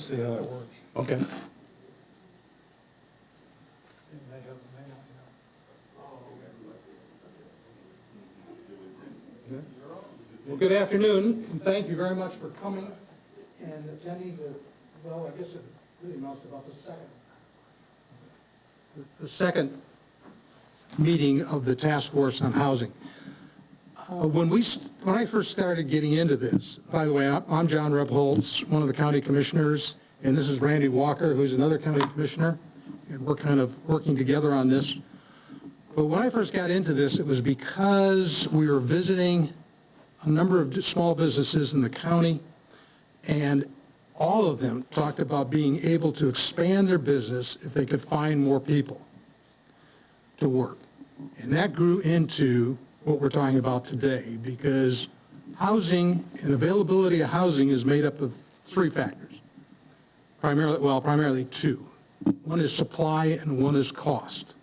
see how it works. Okay. Well, good afternoon, and thank you very much for coming and attending well, I guess it really amounts to about the second meeting of the Task Force on Housing. When I first started getting into this, by the way, I'm John Rebholz, one of the county commissioners, and this is Randy Walker, who's another county commissioner, and we're kind of working together on this. But when I first got into this, it was because we were visiting a number of small businesses in the county, and all of them talked about being able to expand their business if they could find more people to work. And that grew into what we're talking about today, because housing and availability of housing is made up of three factors. Primarily two. One is supply and one is cost.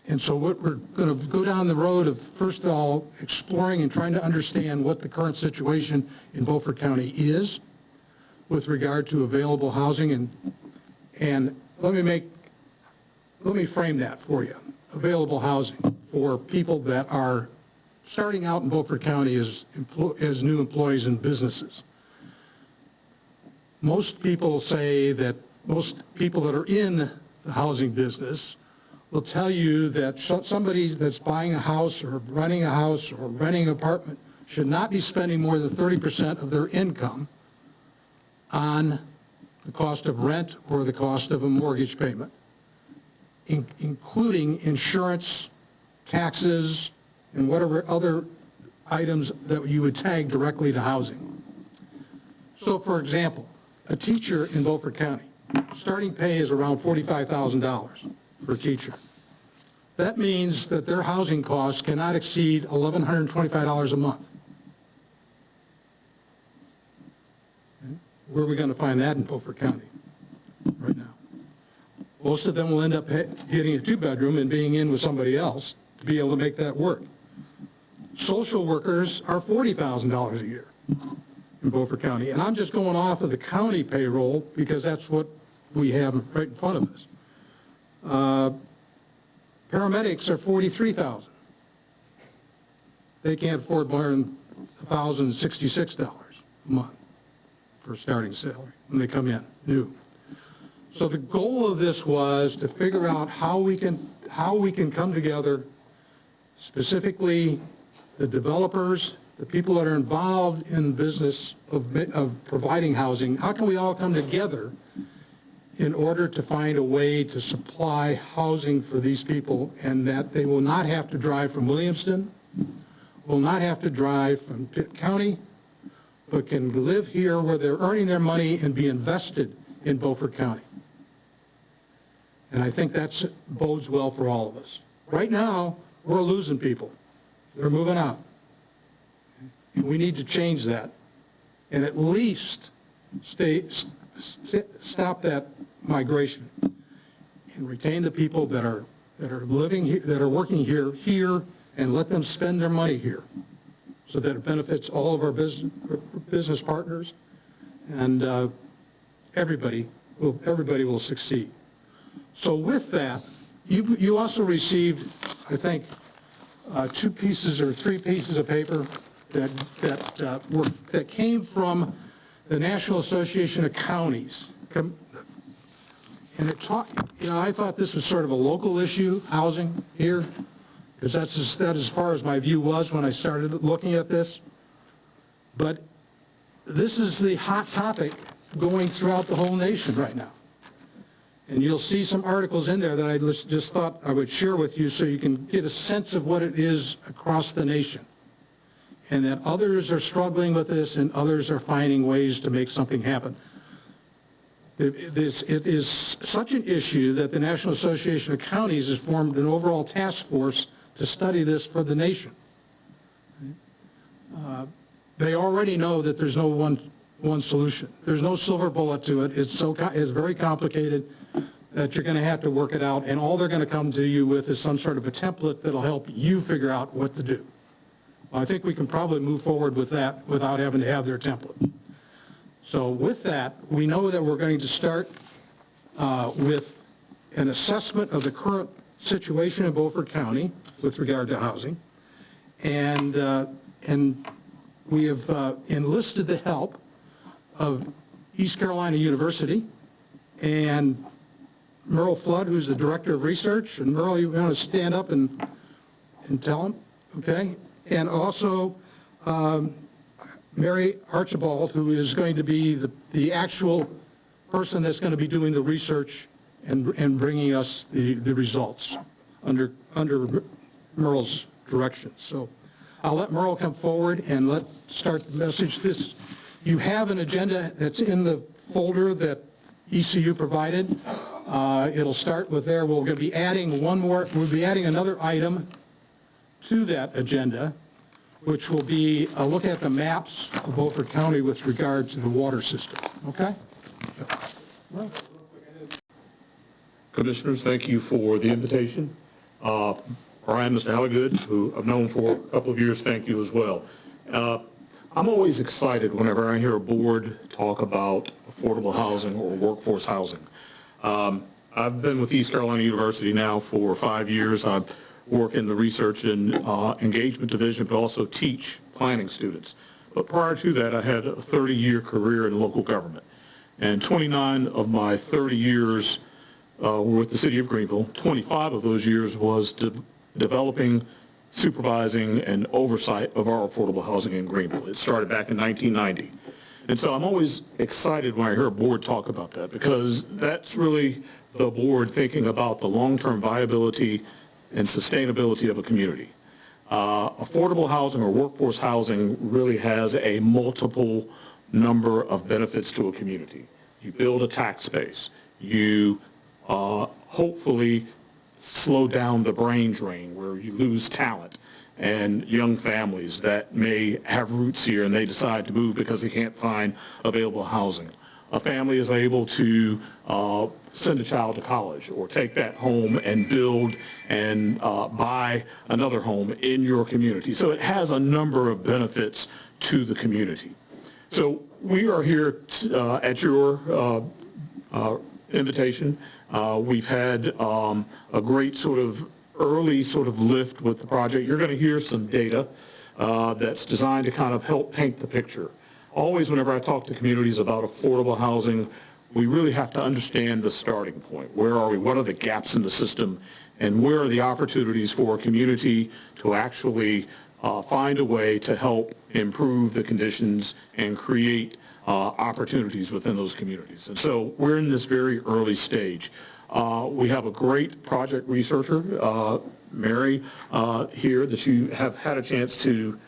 And so what we're going to go down the road of, first of all, exploring and trying to understand what the current situation in Beaufort County is with regard to available housing, and let me frame that for you. Available housing for people that are starting out in Beaufort County as new employees and businesses. Most people say that most people that are in the housing business will tell you that somebody that's buying a house or renting a house or renting an apartment should not be spending more than 30% of their income on the cost of rent or the cost of a mortgage payment, including insurance, taxes, and whatever other items that you would tag directly to housing. So, for example, a teacher in Beaufort County, starting pay is around $45,000 for a teacher. That means that their housing costs cannot exceed $1,125 a month. Where are we going to find that in Beaufort County right now? Most of them will end up getting a two-bedroom and being in with somebody else to be able to make that work. Social workers are $40,000 a year in Beaufort County, and I'm just going off of the county payroll because that's what we have right in front of us. Paramedics are $43,000. They can't afford more than $1,066 a month for a starting salary when they come in new. So the goal of this was to figure out how we can come together, specifically the developers, the people that are involved in the business of providing housing. How can we all come together in order to find a way to supply housing for these people, and that they will not have to drive from Williamston, will not have to drive from Pitt County, but can live here where they're earning their money and be invested in Beaufort County. And I think that bodes well for all of us. Right now, we're losing people. They're moving out. And we need to change that and at least stop that migration and retain the people that are living here, that are working here, and let them spend their money here so that it benefits all of our business partners, and everybody will succeed. So with that, you also received, I think, three pieces of paper that came from the National Association of Counties. And I thought this was sort of a local issue, housing here, because that's as far as my view was when I started looking at this. But this is the hot topic going throughout the whole nation right now. And you'll see some articles in there that I just thought I would share with you so you can get a sense of what it is across the nation. And that others are struggling with this and others are finding ways to make something happen. It is such an issue that the National Association of Counties has formed an overall task force to study this for the nation. They already know that there's no one solution. There's no silver bullet to it. It's very complicated that you're going to have to work it out, and all they're going to come to you with is some sort of a template that'll help you figure out what to do. Well, I think we can probably move forward with that without having to have their template. So with that, we know that we're going to start with an assessment of the current situation in Beaufort County with regard to housing. And we have enlisted the help of East Carolina University and Merle Flood, who's the Director of Research. And Merle, you want to stand up and tell him, okay? And also Mary Archibald, who is going to be the actual person that's going to be doing the research and bringing us the results under Merle's direction. So I'll let Merle come forward and let's start the message. You have an agenda that's in the folder that ECU provided. It'll start with there. We'll be adding another item to that agenda, which will be a look at the maps of Beaufort County with regard to the water system. Okay? Well. Commissioners, thank you for the invitation. Brian, Mr. Halligood, who I've known for a couple of years, thank you as well. I'm always excited whenever I hear a board talk about affordable housing or workforce housing. I've been with East Carolina University now for 5 years. I work in the research and engagement division, but also teach planning students. But prior to that, I had a 30-year career in local government. And 29 of my 30 years were with the city of Greenville. 25 of those years was developing, supervising, and oversight of our affordable housing in Greenville. It started back in 1990. And so I'm always excited when I hear a board talk about that, because that's really the board thinking about the long-term viability and sustainability of a community. Affordable housing or workforce housing really has a multiple number of benefits to a community. You build a tax base. You hopefully slow down the brain drain where you lose talent and young families that may have roots here and they decide to move because they can't find available housing. A family is able to send a child to college or take that home and build and buy another home in your community. So it has a number of benefits to the community. So we are here at your invitation. We've had a great sort of early sort of lift with the project. You're going to hear some data that's designed to kind of help paint the picture. Always whenever I talk to communities about affordable housing, we really have to understand the starting point. Where are we? What are the gaps in the system? And where are the opportunities for a community to actually find a way to help improve the conditions and create opportunities within those communities. And so we're in this very early stage. We have a great project researcher, Mary, here that you have had a chance to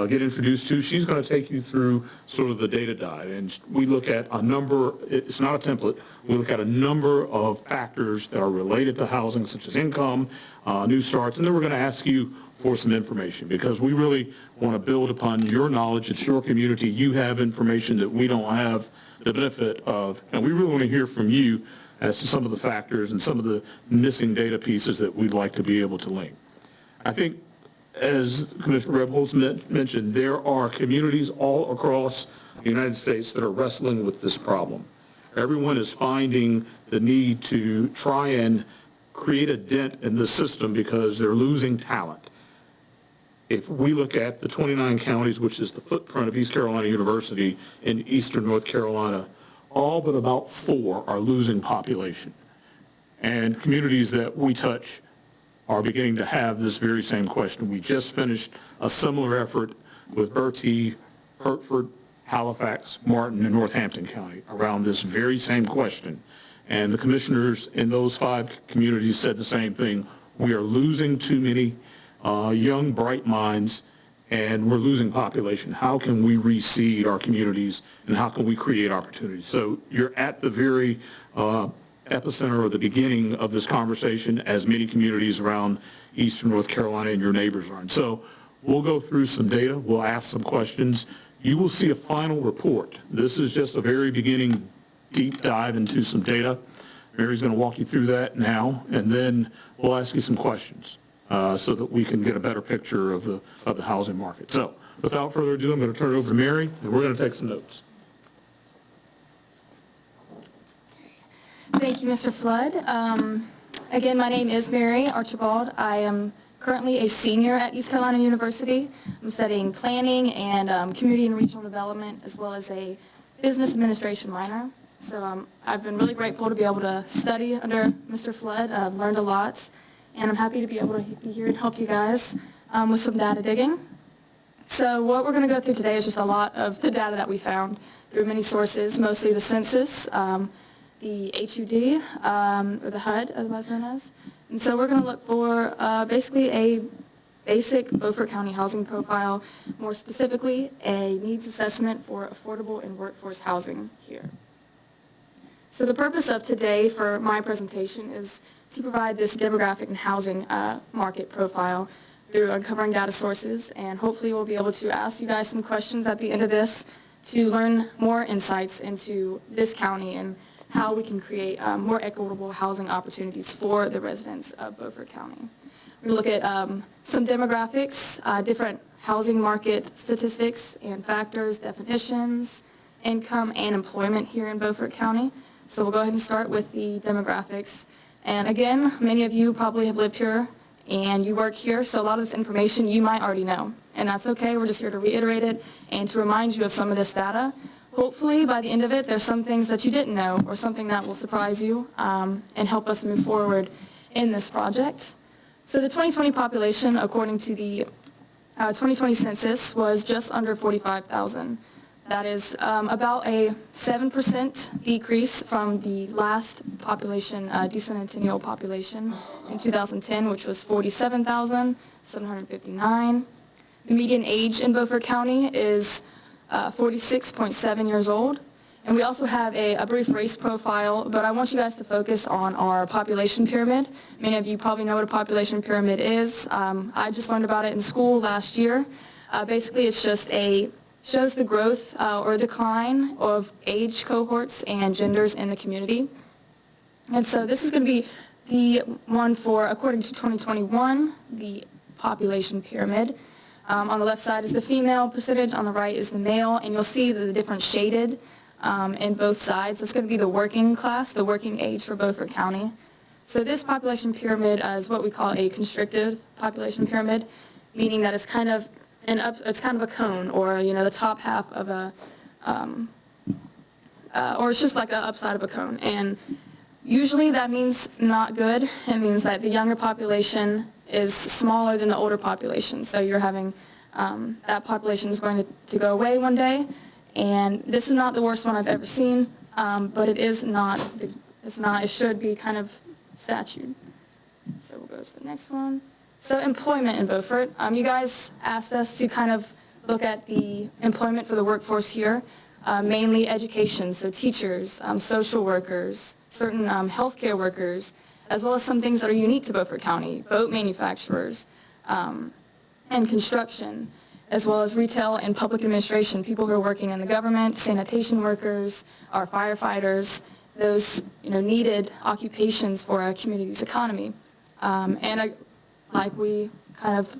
get introduced to. She's going to take you through sort of the data dive. And we look at a number, it's not a template, we look at a number of factors that are related to housing, such as income, new starts, and then we're going to ask you for some information, because we really want to build upon your knowledge. It's your community. You have information that we don't have the benefit of, and we really want to hear from you as to some of the factors and some of the missing data pieces that we'd like to be able to link. I think, as Commissioner Rebholz mentioned, there are communities all across the United States that are wrestling with this problem. Everyone is finding the need to try and create a dent in the system because they're losing talent. If we look at the 29 counties, which is the footprint of East Carolina University in eastern North Carolina, all but about 4 are losing population. And communities that we touch are beginning to have this very same question. We just finished a similar effort with Bertie, Hertford, Halifax, Martin, and Northampton County around this very same question. And the commissioners in those 5 communities said the same thing. We are losing too many young, bright minds, and we're losing population. How can we reseed our communities, and how can we create opportunities? So you're at the very epicenter or the beginning of this conversation, as many communities around eastern North Carolina and your neighbors are. And so we'll go through some data. We'll ask some questions. You will see a final report. This is just a very beginning deep dive into some data. Mary's going to walk you through that now, and then we'll ask you some questions so that we can get a better picture of the housing market. So without further ado, I'm going to turn it over to Mary, and we're going to take some notes. Thank you, Mr. Flood. Again, my name is Mary Archibald. I am currently a senior at East Carolina University. I'm studying planning and community and regional development, as well as a business administration minor. So I've been really grateful to be able to study under Mr. Flood. I've learned a lot, and I'm happy to be able to be here and help you guys with some data digging. So what we're going to go through today is just a lot of the data that we found through many sources, mostly the census, the HUD, or the HUD, otherwise known as. And so we're going to look for basically a basic Beaufort County housing profile, more specifically a needs assessment for affordable and workforce housing here. So the purpose of today for my presentation is to provide this demographic and housing market profile through uncovering data sources, and hopefully we'll be able to ask you guys some questions at the end of this to learn more insights into this county and how we can create more equitable housing opportunities for the residents of Beaufort County. We're going to look at some demographics, different housing market statistics and factors, definitions, income, and employment here in Beaufort County. So we'll go ahead and start with the demographics. And again, many of you probably have lived here and you work here, so a lot of this information you might already know. And that's okay, we're just here to reiterate it and to remind you of some of this data. Hopefully, by the end of it, there's some things that you didn't know or something that will surprise you and help us move forward in this project. So the 2020 population, according to the 2020 census, was just under 45,000. That is about a 7% decrease from the last population, decennial population in 2010, which was 47,759. The median age in Beaufort County is 46.7 years old. And we also have a brief race profile, but I want you guys to focus on our population pyramid. Many of you probably know what a population pyramid is. I just learned about it in school last year. Basically, it's just shows the growth or decline of age cohorts and genders in the community. And so this is going to be the one for, according to 2021, the population pyramid. On the left side is the female percentage, on the right is the male, and you'll see the different shaded in both sides. That's going to be the working class, the working age for Beaufort County. So this population pyramid is what we call a constricted population pyramid, meaning that it's kind of it's kind of a cone, or the top half of a, or it's just like the upside of a cone. And usually that means not good. It means that the younger population is smaller than the older population. So you're having that population is going to go away one day. And this is not the worst one I've ever seen, but it is not. It should be kind of statute. So we'll go to the next one. So employment in Beaufort. You guys asked us to kind of look at the employment for the workforce here, mainly education, so teachers, social workers, certain healthcare workers, as well as some things that are unique to Beaufort County, boat manufacturers, and construction, as well as retail and public administration, people who are working in the government, sanitation workers, our firefighters, those needed occupations for a community's economy. Like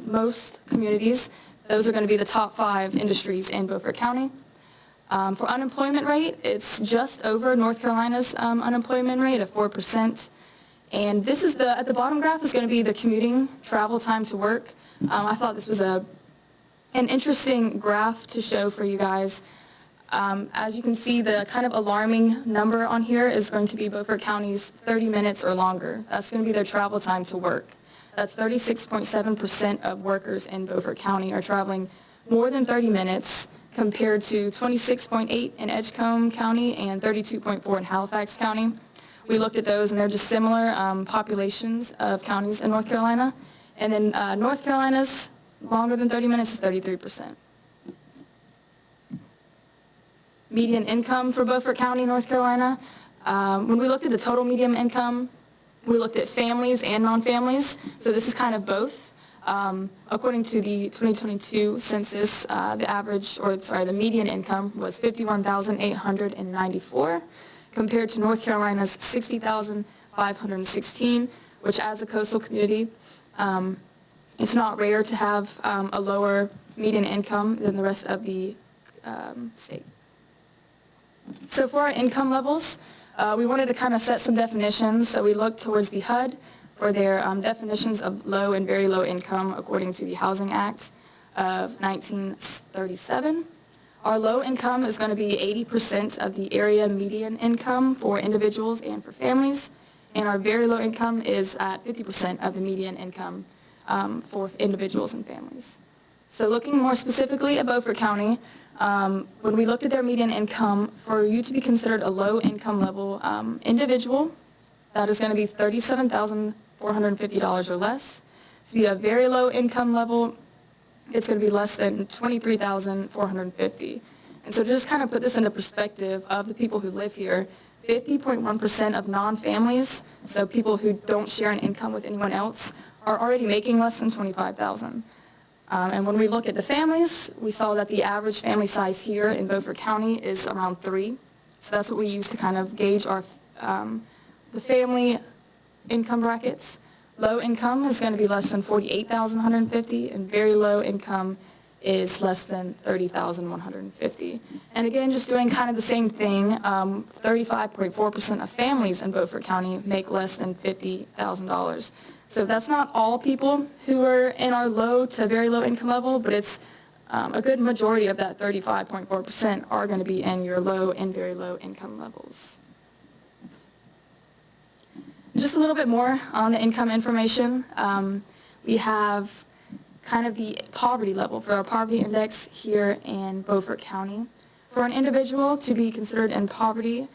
most communities, those are going to be the top 5 industries in Beaufort County. For unemployment rate, it's just over North Carolina's unemployment rate of 4%. And this is at the bottom graph is going to be the commuting travel time to work. I thought this was an interesting graph to show for you guys. As you can see, the kind of alarming number on here is going to be Beaufort County's 30 minutes or longer. That's going to be their travel time to work. That's 36.7% of workers in Beaufort County are traveling more than 30 minutes, compared to 26.8 in Edgecombe County and 32.4 in Halifax County. We looked at those, and they're just similar populations of counties in North Carolina. And then North Carolina's longer than 30 minutes is 33%. Median income for Beaufort County, North Carolina. When we looked at the total median income, we looked at families and non-families, so this is kind of both. According to the 2022 census, the median income was $51,894, compared to North Carolina's $60,516, which as a coastal community, it's not rare to have a lower median income than the rest of the state. So for our income levels, We wanted to kind of set some definitions, so we looked towards the HUD for their definitions of low and very low income according to the Housing Act of 1937. Our low income is going to be 80% of the area median income for individuals and for families, and our very low income is at 50% of the median income for individuals and families. So looking more specifically at Beaufort County, when we looked at their median income, for you to be considered a low income level individual, that is going to be $37,450 or less. To be a very low income level, it's going to be less than $23,450. And so to just kind of put this into perspective of the people who live here, 50.1% of non-families, so people who don't share an income with anyone else, are already making less than $25,000. And when we look at the families, we saw that the average family size here in Beaufort County is around 3. So that's what we use to kind of gauge our the family income brackets. Low income is going to be less than $48,150, and very low income is less than $30,150. And again, just doing kind of the same thing, 35.4% of families in Beaufort County make less than $50,000. So that's not all people who are in our low to very low income level, but it's a good majority of that 35.4% are going to be in your low and very low income levels. Just a little bit more on the income information. We have kind of the poverty level for our poverty index here in Beaufort County. For an individual to be considered in poverty,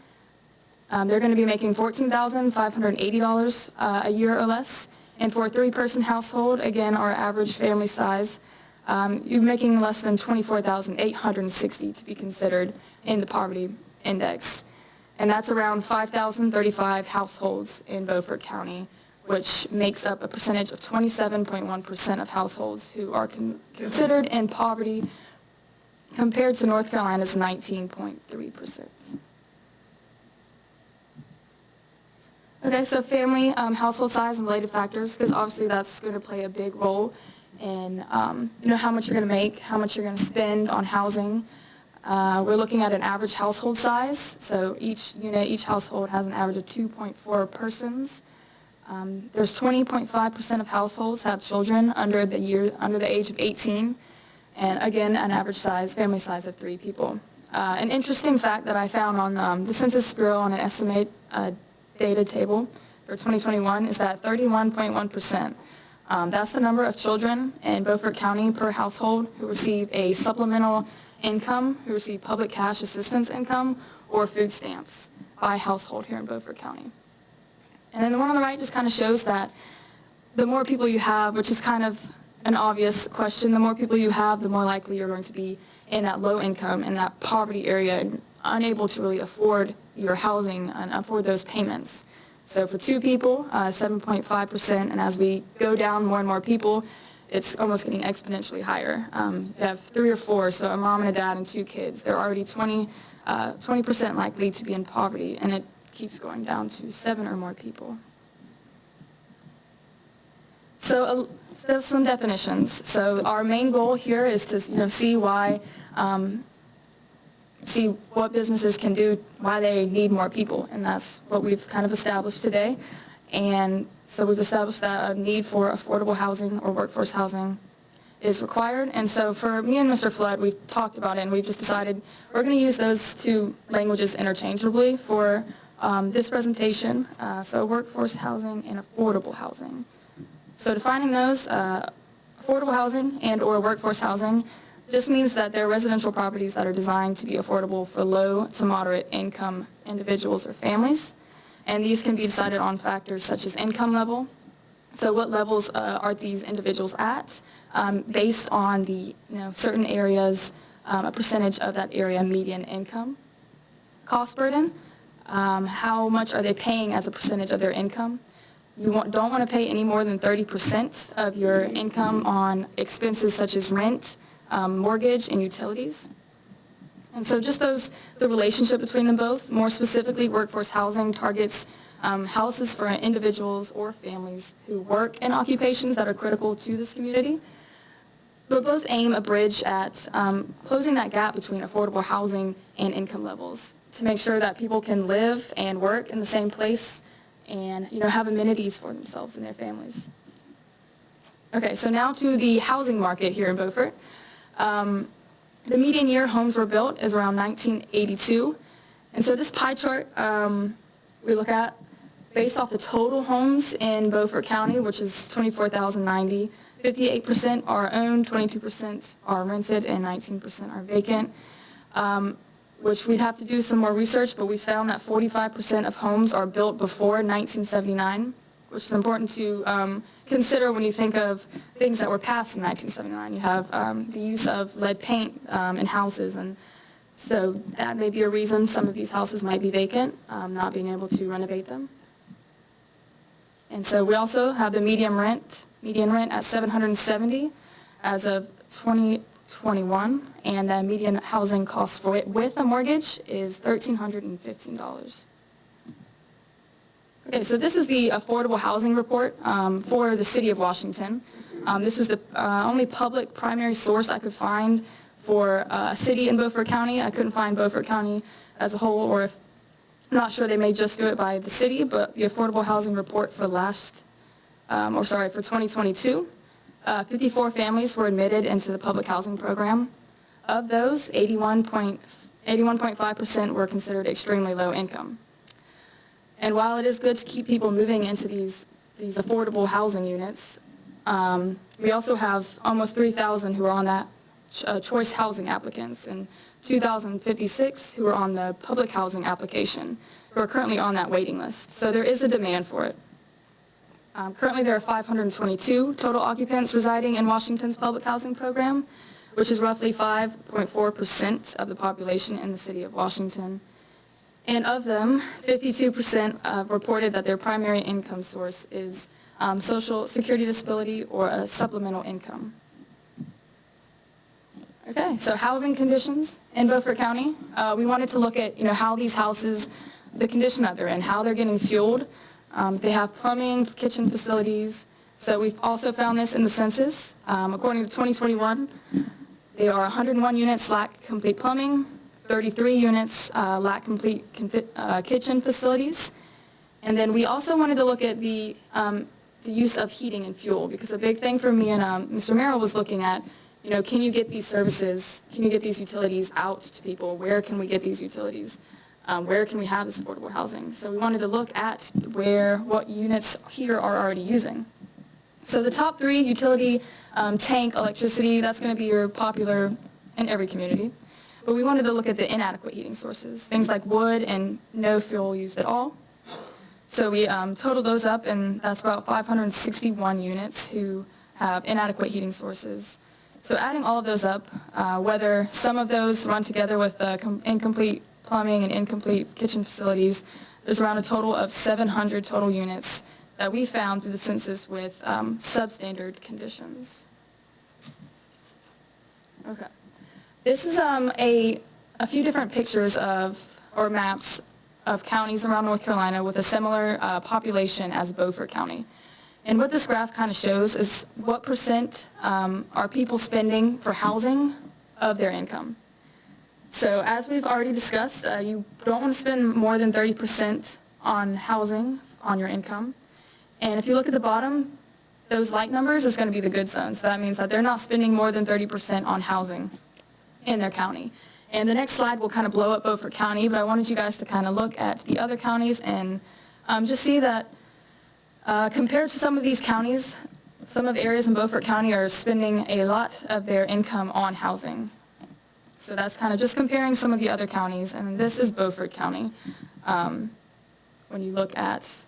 they're going to be making $14,580 a year or less. And for a 3-person household, again, our average family size, you're making less than $24,860 to be considered in the poverty index. And that's around 5,035 households in Beaufort County, which makes up a percentage of 27.1% of households who are considered in poverty, compared to North Carolina's 19.3%. Okay, so family, household size, and related factors, because obviously that's going to play a big role in how much you're going to make, how much you're going to spend on housing. We're looking at an average household size, so each household has an average of 2.4 persons. There's 20.5% of households have children under the age of 18, and again, an average family size of 3 people. An interesting fact that I found on the Census Bureau on an estimate data table for 2021 is that 31.1%, that's the number of children in Beaufort County per household who receive a supplemental income, who receive public cash assistance income, or food stamps by household here in Beaufort County. And then the one on the right just kind of shows that the more people you have, which is kind of an obvious question, the more people you have, the more likely you're going to be in that low income, in that poverty area, and unable to really afford your housing and afford those payments. So for 2 people, 7.5%, and as we go down more and more people, it's almost getting exponentially higher. You have 3 or 4, so a mom and a dad and 2 kids. They're already 20% likely to be in poverty, and it keeps going down to 7 or more people. So there's some definitions. So our main goal here is to see what businesses can do, why they need more people, and that's what we've kind of established today. And so we've established that a need for affordable housing or workforce housing is required. And so for me and Mr. Flood, we've talked about it, and we've just decided we're going to use those 2 languages interchangeably for this presentation, so workforce housing and affordable housing. So defining those, affordable housing and or workforce housing just means that they're residential properties that are designed to be affordable for low to moderate income individuals or families. And these can be decided on factors such as income level. So what levels are these individuals at based on the certain areas, a percentage of that area median income. Cost burden, how much are they paying as a percentage of their income. You don't want to pay any more than 30% of your income on expenses such as rent, mortgage, and utilities. And so just the relationship between them both. More specifically, workforce housing targets houses for individuals or families who work in occupations that are critical to this community. But both aim a bridge at closing that gap between affordable housing and income levels. to make sure that people can live and work in the same place and, have amenities for themselves and their families. Okay, so now to the housing market here in Beaufort. The median year homes were built is around 1982. And so this pie chart we look at based off the total homes in Beaufort County, which is 24,090. 58% are owned, 22% are rented, and 19% are vacant, which we'd have to do some more research, but we found that 45% of homes are built before 1979, which is important to consider when you think of things that were passed in 1979. You have the use of lead paint in houses, and so that may be a reason some of these houses might be vacant, not being able to renovate them. And so we also have the median rent at $770 as of 2021, and the median housing cost for it with a mortgage is $1,315. Okay, so this is the affordable housing report for the city of Washington. This is the only public primary source I could find for a city in Beaufort County. I couldn't find Beaufort County as a whole, or if I'm not sure, they may just do it by the city, but the affordable housing report for for 2022, 54 families were admitted into the public housing program. Of those, 81.5% were considered extremely low income. And while it is good to keep people moving into these affordable housing units, we also have almost 3,000 who are on that choice housing applicants, and 2,056 who are on the public housing application, who are currently on that waiting list. So there is a demand for it. Currently there are 522 total occupants residing in Washington's public housing program, which is roughly 5.4% of the population in the city of Washington. And of them, 52% reported that their primary income source is Social Security disability or a supplemental income. Okay, so housing conditions in Beaufort County. We wanted to look at, how these houses, the condition that they're in, how they're getting fueled. They have plumbing, kitchen facilities. So we've also found this in the census. According to 2021, there are 101 units lack complete plumbing, 33 units lack complete kitchen facilities. And then we also wanted to look at the use of heating and fuel, because a big thing for me and Mr. Merrill was looking at, can you get these services, can you get these utilities out to people? Where can we get these utilities? Where can we have this affordable housing? So we wanted to look at what units here are already using. So the top three, utility, tank, electricity, that's going to be your popular in every community. But we wanted to look at the inadequate heating sources, things like wood and no fuel used at all. So we totaled those up, and that's about 561 units who have inadequate heating sources. So adding all of those up, whether some of those run together with incomplete plumbing and incomplete kitchen facilities, there's around a total of 700 total units that we found through the census with substandard conditions. Okay. This is a few different pictures or maps of counties around North Carolina with a similar population as Beaufort County. And what this graph kind of shows is what percent are people spending for housing of their income. So as we've already discussed, you don't want to spend more than 30% on housing on your income. And if you look at the bottom, those light numbers is going to be the good zone. So that means that they're not spending more than 30% on housing in their county. And the next slide will kind of blow up Beaufort County, but I wanted you guys to kind of look at the other counties and just see that compared to some of these counties, some of the areas in Beaufort County are spending a lot of their income on housing. So that's kind of just comparing some of the other counties, and this is Beaufort County. When you look at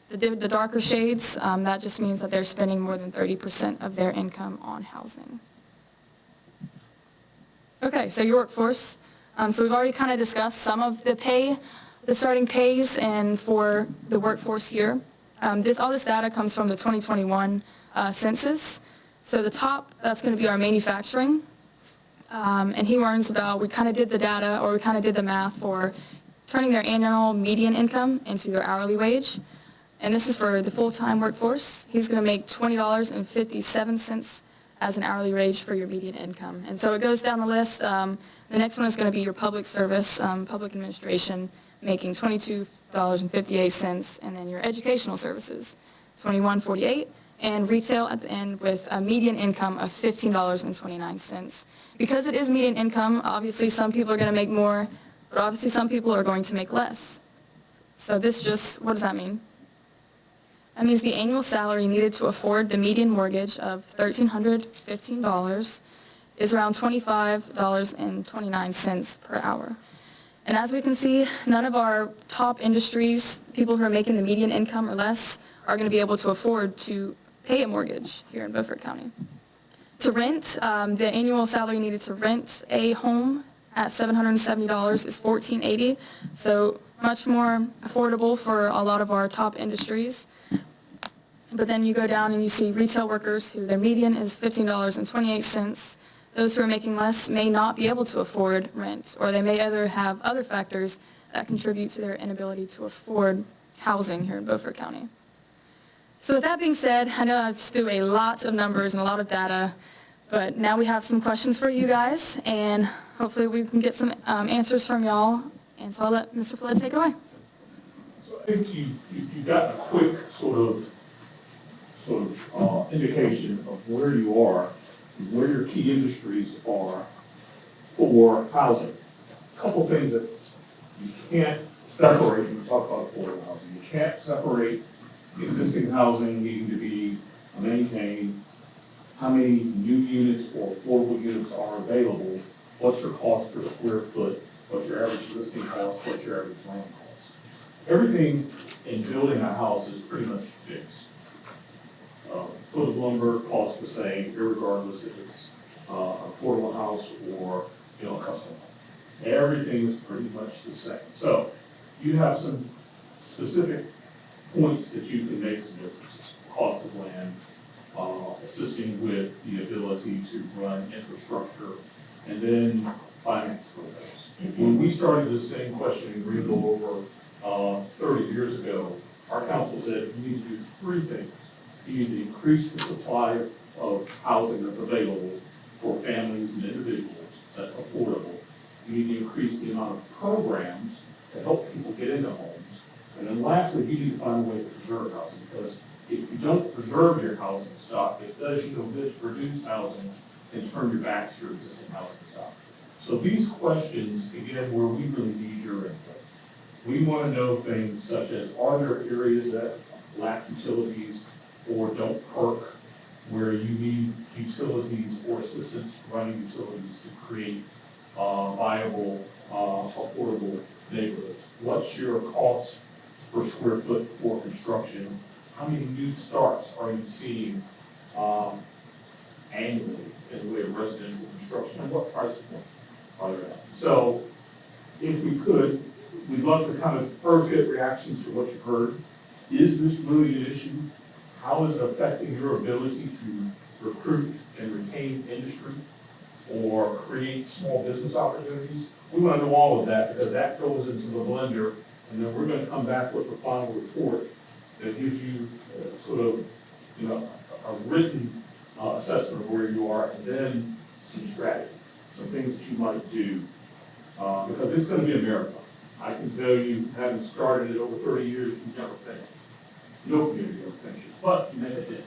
the darker shades, that just means that they're spending more than 30% of their income on housing. Okay, so your workforce. So we've already kind of discussed some of the starting pays and for the workforce here. All this data comes from the 2021 census. So the top, that's going to be our manufacturing. And he earns about, we kind of did the data, or we kind of did the math for turning their annual median income into their hourly wage. And this is for the full-time workforce. He's going to make $20.57 as an hourly wage for your median income. And so it goes down the list. The next one is going to be your public service, public administration, making $22.58, and then your educational services, $21.48, and retail at the end with a median income of $15.29. Because it is median income, obviously some people are going to make more, but obviously some people are going to make less. So what does that mean? That means the annual salary needed to afford the median mortgage of $1,315 is around $25.29 per hour. And as we can see, none of our top industries, people who are making the median income or less, are going to be able to afford to pay a mortgage here in Beaufort County. To rent, the annual salary needed to rent a home at $770 is $1,480, so much more affordable for a lot of our top industries. But then you go down and you see retail workers who their median is $15.28. Those who are making less may not be able to afford rent, or they may either have other factors that contribute to their inability to afford housing here in Beaufort County. So with that being said, I know I just threw a lot of numbers and a lot of data, but now we have some questions for you guys, and hopefully we can get some answers from y'all. And so I'll let Mr. Flood take it away. So I think you got a quick sort of indication of where you are, where your key industries are for housing. A couple things that you can't separate when you talk about affordable housing. You can't separate existing housing needing to be maintained, how many new units or affordable units are available, what's your cost per square foot, what's your average listing cost, what's your average land cost. Everything in building a house is pretty much fixed. Foot of lumber costs the same, regardless if it's an affordable house or a custom home. Everything is pretty much the same. So you have some specific points that you can make some differences. Cost of land, assisting with the ability to run infrastructure, and then finance programs. When we started this same question in Greenville over 30 years ago, our council said you need to do three things. You need to increase the supply of housing that's available for families and individuals that's affordable. You need to increase the amount of programs to help people get into homes. And then lastly, you need to find a way to preserve housing, because if you don't preserve your housing stock, it does reduce housing and turn your back to your existing housing stock. So these questions, again, where we really need your input. We want to know things such as, are there areas that lack utilities or don't perk, where you need utilities or assistance running utilities to create viable, affordable neighborhoods? What's your cost per square foot for construction? How many new starts are you seeing annually in the way of residential construction, and what price point are they at? So if we could, we'd love to kind of first get reactions to what you've heard. Is this really an issue? How is it affecting your ability to recruit and retain industry or create small business opportunities? We want to know all of that, because that goes into the blender, and then we're going to come back with a final report that gives you sort of, a written assessment of where you are, and then some strategy, some things that you might do, because it's going to be a marathon. I can tell you, having started it over 30 years, you've never finished. No community ever finishes, but you make a dent,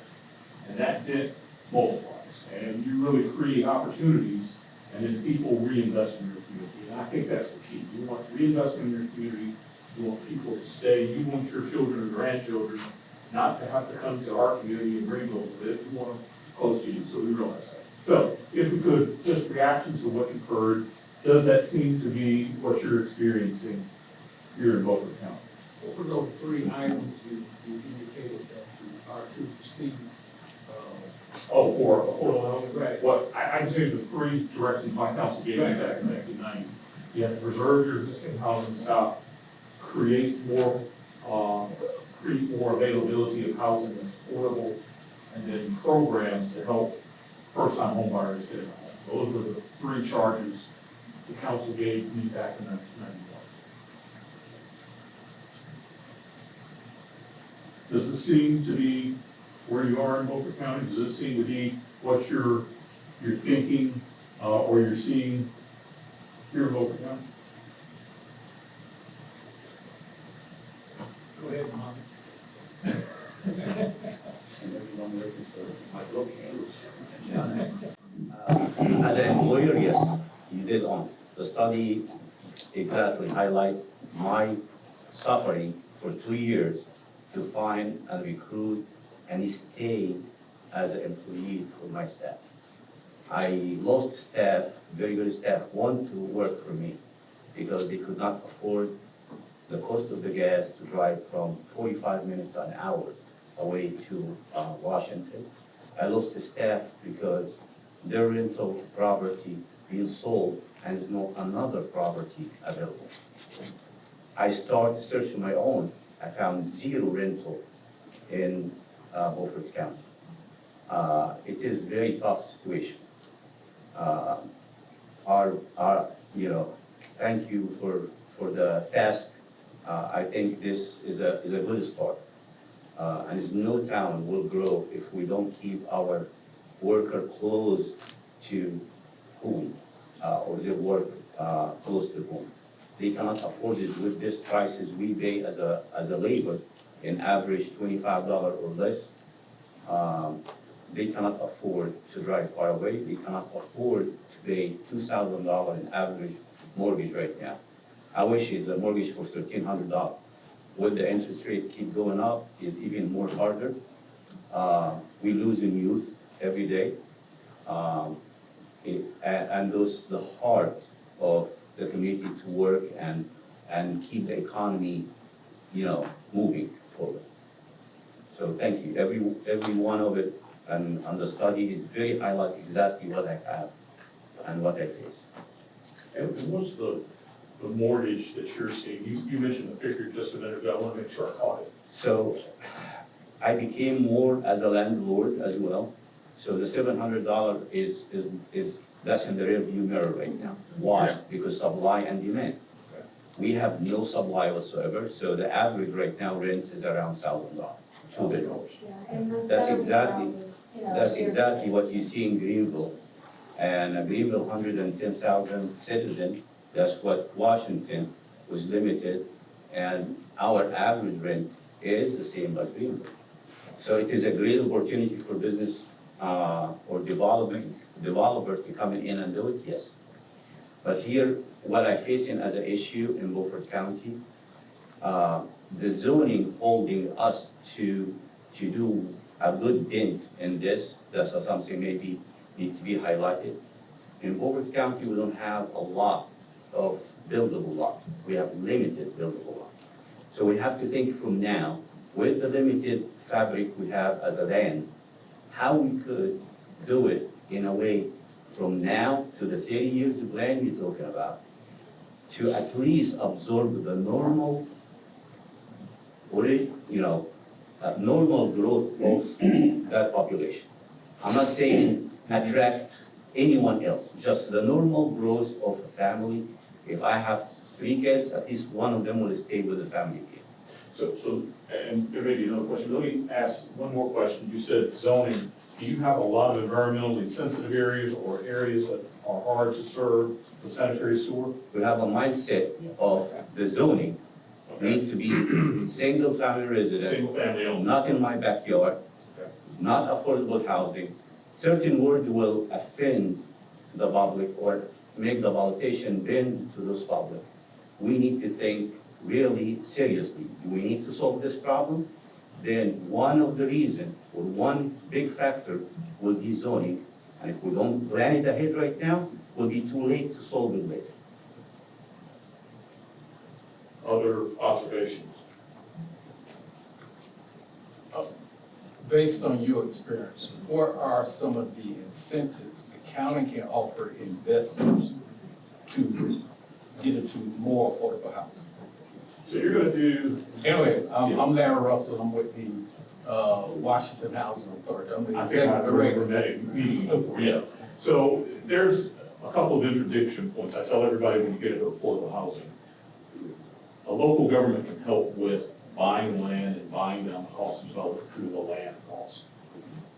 and that dent multiplies, and you really create opportunities, and then people reinvest in your community, and I think that's the key. You want reinvestment in your community, you want people to stay, you want your children and grandchildren not to have to come to our community in Greenville to live. You want them close to you, so we realize that. So if we could, just reactions to what you've heard, does that seem to be what you're experiencing here in Beaufort County? What were those three items you indicated that you are to see? For affordable housing? Right. What, I can tell you the three directions my council gave me back in 1990. You have to preserve your existing housing stock, create more availability of housing that's affordable, and then programs to help first-time home buyers get in a home. Those were the three charges the council gave me back in 1991. Does it seem to be where you are in Beaufort County? Does it seem to be what you're thinking, or you're seeing here in Beaufort County? Go ahead, Mom. As an employer, yes, you did on. The study exactly highlight my suffering for 2 years to find and recruit and stay as an employee for my staff. I lost staff, very good staff, want to work for me because they could not afford the cost of the gas to drive from 45 minutes to an hour away to Washington. I lost the staff because their rental property being sold and there's no another property available. I started searching my own. I found 0 rental in Beaufort County. It is a very tough situation. Thank you for the task. I think this is a good start. And there's no town will grow if we don't keep our worker close to home, or their work close to home. They cannot afford it with these prices we pay as a labor, in average $25 or less. They cannot afford to drive far away. They cannot afford to pay $2,000 in average mortgage right now. I wish it's a mortgage for $1,300. With the interest rate keep going up, is even more harder. We losing youth every day. And those the heart of the community to work and keep the economy, moving forward. So thank you. Every one of it and the study is very highlight exactly what I have and what I face. And what's the mortgage that you're seeing? You mentioned the figure just a minute ago. I want to make sure I caught it. So I became more as a landlord as well. So the $700 is that's in the rearview mirror right now. Why? Because supply and demand. We have no supply whatsoever, so the average right now rent is around $1,000, $2 bedrooms. That's exactly what you see in Greenville. And Greenville, 110,000 citizens, that's what Washington was limited, and our average rent is the same as Greenville. So it is a great opportunity for business or developer to come in and do it, yes. But here, what I'm facing as an issue in Beaufort County, the zoning holding us to do a good dent in this. That's something maybe need to be highlighted. In Beaufort County, we don't have a lot of buildable lots. We have limited buildable lots. So we have to think from now, with the limited fabric we have as a land, how we could do it in a way from now to the 30 years of land you're talking about, to at least absorb the normal, normal growth of that population. I'm not saying attract anyone else, just the normal growth of a family. If I have 3 kids, at least one of them will stay with the family kid. So, and there may be another question. Let me ask one more question. You said zoning. Do you have a lot of environmentally sensitive areas or areas that are hard to serve with sanitary sewer? We have a mindset of the zoning need to be single family residence, Single family only. not in my backyard, Okay. not affordable housing. Certain words will offend the public or make the politician bend to those public. We need to think really seriously. Do we need to solve this problem? Then one of the reasons, or one big factor, will be zoning. And if we don't plan it ahead right now, it will be too late to solve it later. Other observations? Based on your experience, what are some of the incentives the county can offer investors to get into more affordable housing? So you're going to do. Anyway, I'm Larry Russell, I'm with the Washington Housing Authority. I'm the I think I executive director. remember that meeting before, yeah. So there's a couple of introduction points. I tell everybody when you get into affordable housing, a local government can help with buying land and buying down the cost of development through the land cost,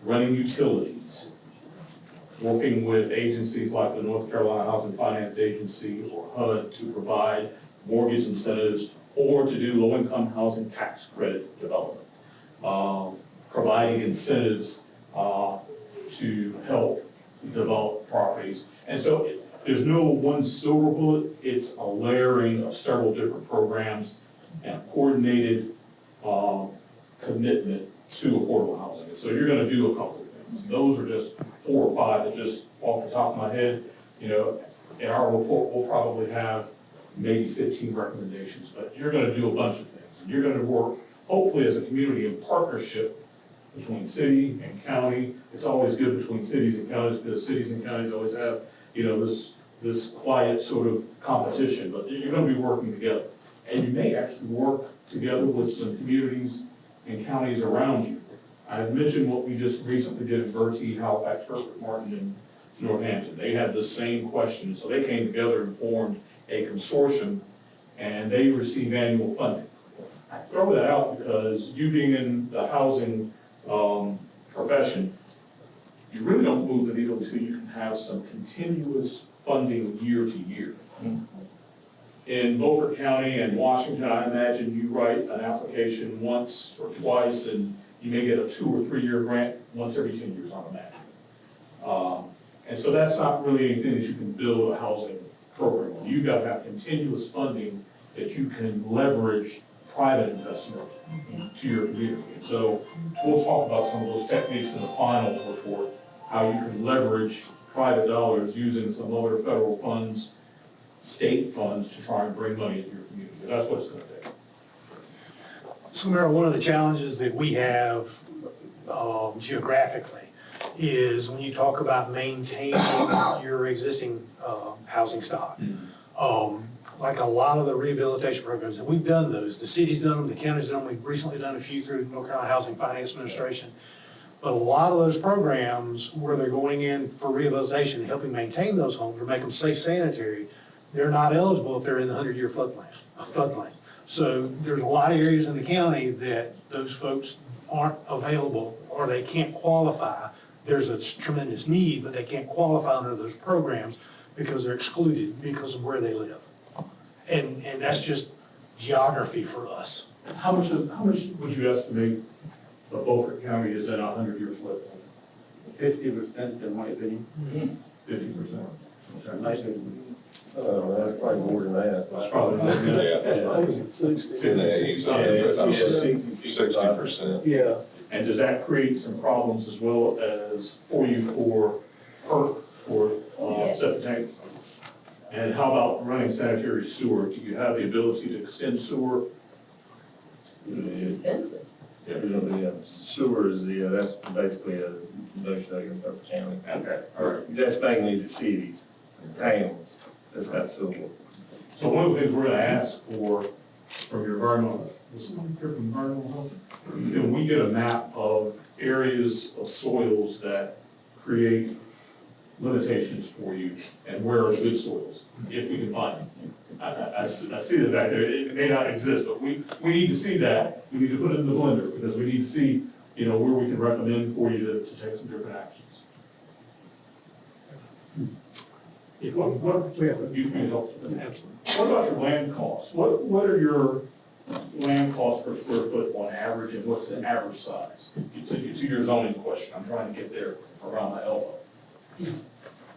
running utilities, working with agencies like the North Carolina Housing Finance Agency or HUD to provide mortgage incentives or to do low-income housing tax credit development, providing incentives to help develop properties. And so there's no one silver bullet, it's a layering of several different programs and a coordinated commitment to affordable housing. So you're gonna do a couple of things. Those are just 4 or 5 that just off the top of my head, you know, in our report, we'll probably have maybe 15 recommendations, but you're gonna do a bunch of things. And you're gonna work, hopefully as a community in partnership between city and county. It's always good between cities and counties because cities and counties always have, you know, this quiet sort of competition, but you're gonna be working together. And you may actually work together with some communities and counties around you. I mentioned what we just recently did in Bertie, Halifax, Hertford, Martin, and Northampton. They had the same question, so they came together and formed a consortium, and they receive annual funding. I throw that out because you being in the housing profession, you really don't move the needle until you can have some continuous funding year to year. In Beaufort County and Washington, I imagine you write an application once or twice, and you may get a 2 or 3 year grant once every 10 years, I imagine. And so that's not really anything that you can build a housing program on. You've got to have continuous funding that you can leverage private investment to your community. So we'll talk about some of those techniques in the final report, how you can leverage private dollars using some other federal funds, state funds to try and bring money into your community. That's what it's going to take. So Mayor, one of the challenges that we have geographically is when you talk about maintaining your existing housing stock. Like a lot of the rehabilitation programs, and we've done those, the city's done them, the county's done them, we've recently done a few through North Carolina Housing Finance Administration. But a lot of those programs where they're going in for rehabilitation and helping maintain those homes or make them safe sanitary, they're not eligible if they're in the 100-year floodplain. So there's a lot of areas in the county that those folks aren't available or they can't qualify. There's a tremendous need, but they can't qualify under those programs because they're excluded because of where they live. And that's just geography for us. How much would you estimate the Beaufort County is in a 100-year floodplain? 50% in my opinion. 50%. Nice. That's probably more than that. That's probably more than that. I was at 60. Yeah, 60%. Yeah. And does that create some problems as well as for you for PERC, for septic tank? And how about running sanitary sewer? Do you have the ability to extend sewer? It's expensive. Yeah, sewer is that's basically a notion of your Beaufort County. Okay, all right. That's mainly the cities, towns, that's not sewer. So one of the things we're gonna ask for from your environmental, was somebody here from environmental health? Can we get a map of areas of soils that create limitations for you and where are good soils, if we can find them? I see that back there, it may not exist, but we need to see that, we need to put it in the blender, because we need to see, you know, where we can recommend for you to take some different actions. You can help with that. What about your land costs? What are your land costs per square foot on average, and what's the average size? It's your zoning question, I'm trying to get there around my elbow.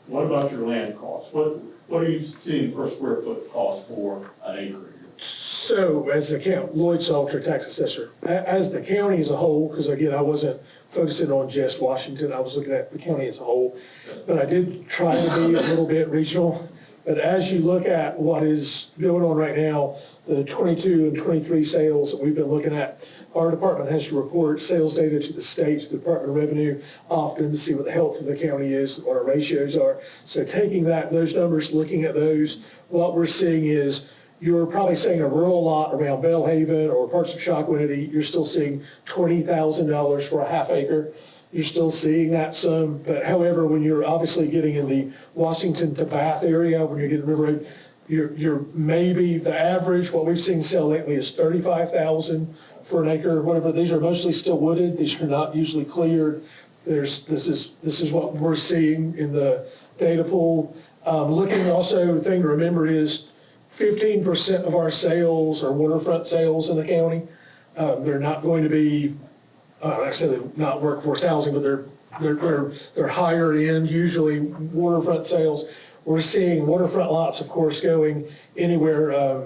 What about your land costs? What are you seeing per square foot cost for an acre here? So, as the county, Lloyd Salter, tax assessor, as the county as a whole, because again, I wasn't focusing on just Washington, I was looking at the county as a whole, but I did try to be a little bit regional. But as you look at what is going on right now, the 22 and 23 sales that we've been looking at, our department has to report sales data to the state, to the Department of Revenue, often to see what the health of the county is, what our ratios are. So taking those numbers, looking at those, what we're seeing is you're probably seeing a rural lot around Belhaven or parts of Shawkwinnity, you're still seeing $20,000 for a half acre. You're still seeing that some, but however, when you're obviously getting in the Washington to Bath area, when you're getting River Road, you're maybe the average, what we've seen sell lately is $35,000 for an acre, whatever. These are mostly still wooded. These are not usually cleared. This is what we're seeing in the data pool. Looking also, the thing to remember is 15% of our sales are waterfront sales in the county. They're not going to be, like I said, they're not workforce housing, but they're higher end, usually waterfront sales. We're seeing waterfront lots, of course, going anywhere,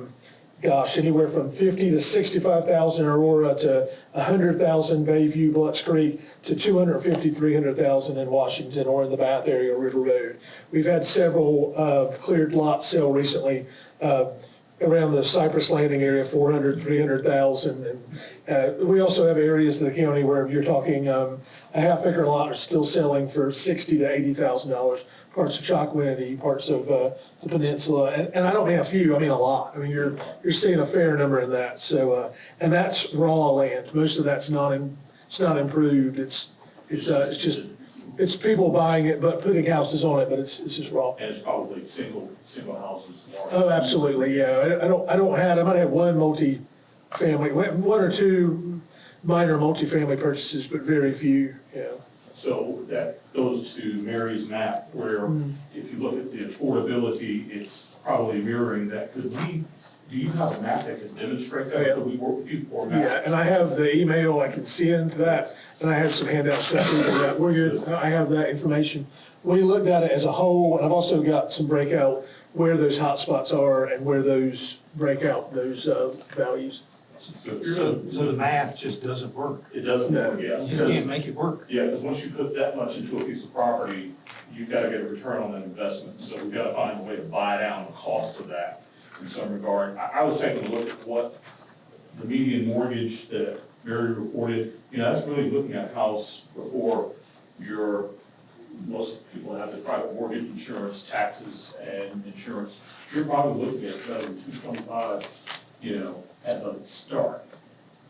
anywhere from 50 to 65,000 in Aurora to 100,000 Bayview, Blunt's Creek to 250, 300,000 in Washington or in the Bath area, River Road. We've had several cleared lots sell recently around the Cypress Landing area, 400, 300,000. And we also have areas in the county where you're talking a half-acre lot are still selling for $60,000 to $80,000. Parts of Chalkwinity, parts of the peninsula, and I don't mean a few, I mean a lot. I mean, you're seeing a fair number in that. So, and that's raw land. Most of that's it's not improved. It's just people buying it, but putting houses on it, but it's just raw. And it's probably single houses. Oh, absolutely, yeah. I might have one multi-family, one or two minor multi-family purchases, but very few, yeah. So that goes to Mary's map, where if you look at the affordability, it's probably mirroring that. Do you have a map that can demonstrate that? Oh, yeah. Could we work with you for a map? Yeah, and I have the email, I can send that, and I have some handouts stuff for that. We're good, I have that information. We looked at it as a whole, and I've also got some breakout where those hotspots are and where those breakout, those values. So the math just doesn't work. It doesn't work, yeah. You just can't make it work. Yeah, because once you put that much into a piece of property, you've got to get a return on that investment. So we've got to find a way to buy down the cost of that in some regard. I was taking a look at what the median mortgage that Mary reported, that's really looking at a house before most people have the private mortgage insurance, taxes, and insurance. You're probably looking at better than 225, as a start.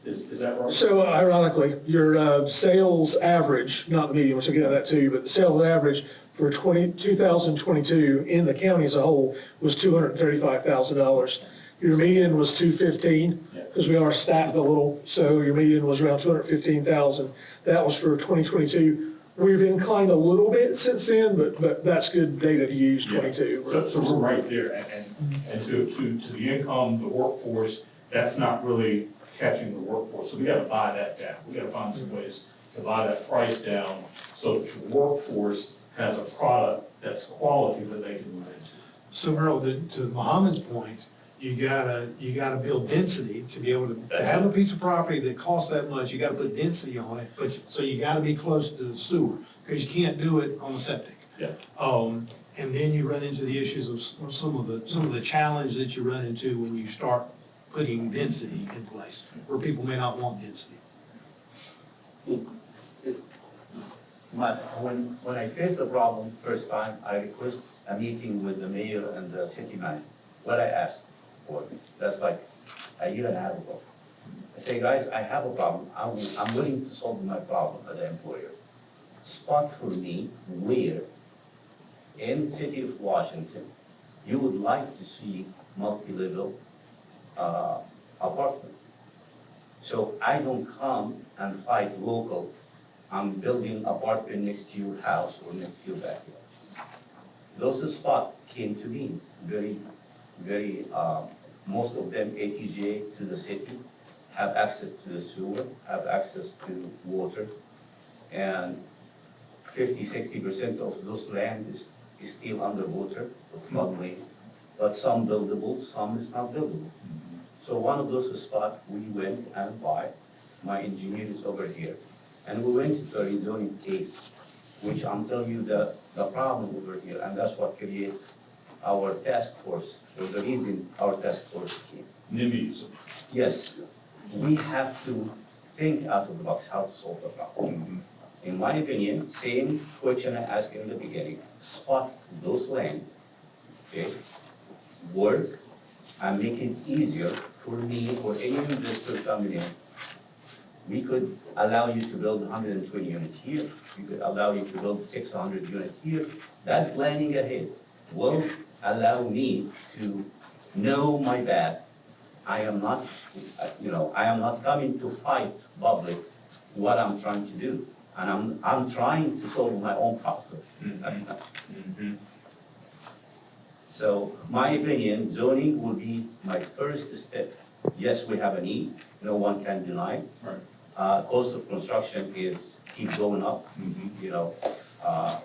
Is that right? So ironically, your sales average, not the median, which I'll get at that too, but the sales average for 2022 in the county as a whole was $235,000. Your median was $215,000, because we are stacked a little, so your median was around $215,000. That was for 2022. We've inclined a little bit since then, but that's good data to use, 22. So we're right there, and to the income, the workforce, that's not really catching the workforce. So we gotta buy that down. We gotta find some ways to buy that price down so that your workforce has a product that's quality that they can move into. So Merle, to Mohammed's point, you gotta build density to be able to have a piece of property that costs that much. You gotta put density on it, so you gotta be close to the sewer, because you can't do it on the septic. Yeah. And then you run into the issues of some of the challenge that you run into when you start putting density in place, where people may not want density. When I faced the problem first time, I requested a meeting with the mayor and the city manager. What I asked for, that's like a year and a half ago. I say, guys, I have a problem. I'm willing to solve my problem as an employer. Spot for me where in the city of Washington you would like to see multi-level apartment. So I don't come and fight local. I'm building apartment next to your house or next to your backyard. Those spots came to me very, most of them ATJ to the city, have access to the sewer, have access to water, and 50–60% of those land is still underwater, floodplain, but some buildable, some is not buildable. So one of those spots we went and bought. My engineer is over here. And we went to a rezoning case, which I'm telling you the problem over here, and that's what creates our task force, or the reason our task force came. NIMBYism. Yes, we have to think out of the box how to solve the problem. In my opinion, same question I asked in the beginning, spot those land, okay, work, and make it easier for me or any investor coming in. We could allow you to build 120 units here. We could allow you to build 600 units here. That planning ahead will allow me to know my bad. I am not coming to fight public what I'm trying to do. And I'm trying to solve my own problem. So my opinion, zoning will be my first step. Yes, we have a need, no one can deny. Right. Cost of construction keep going up. You know,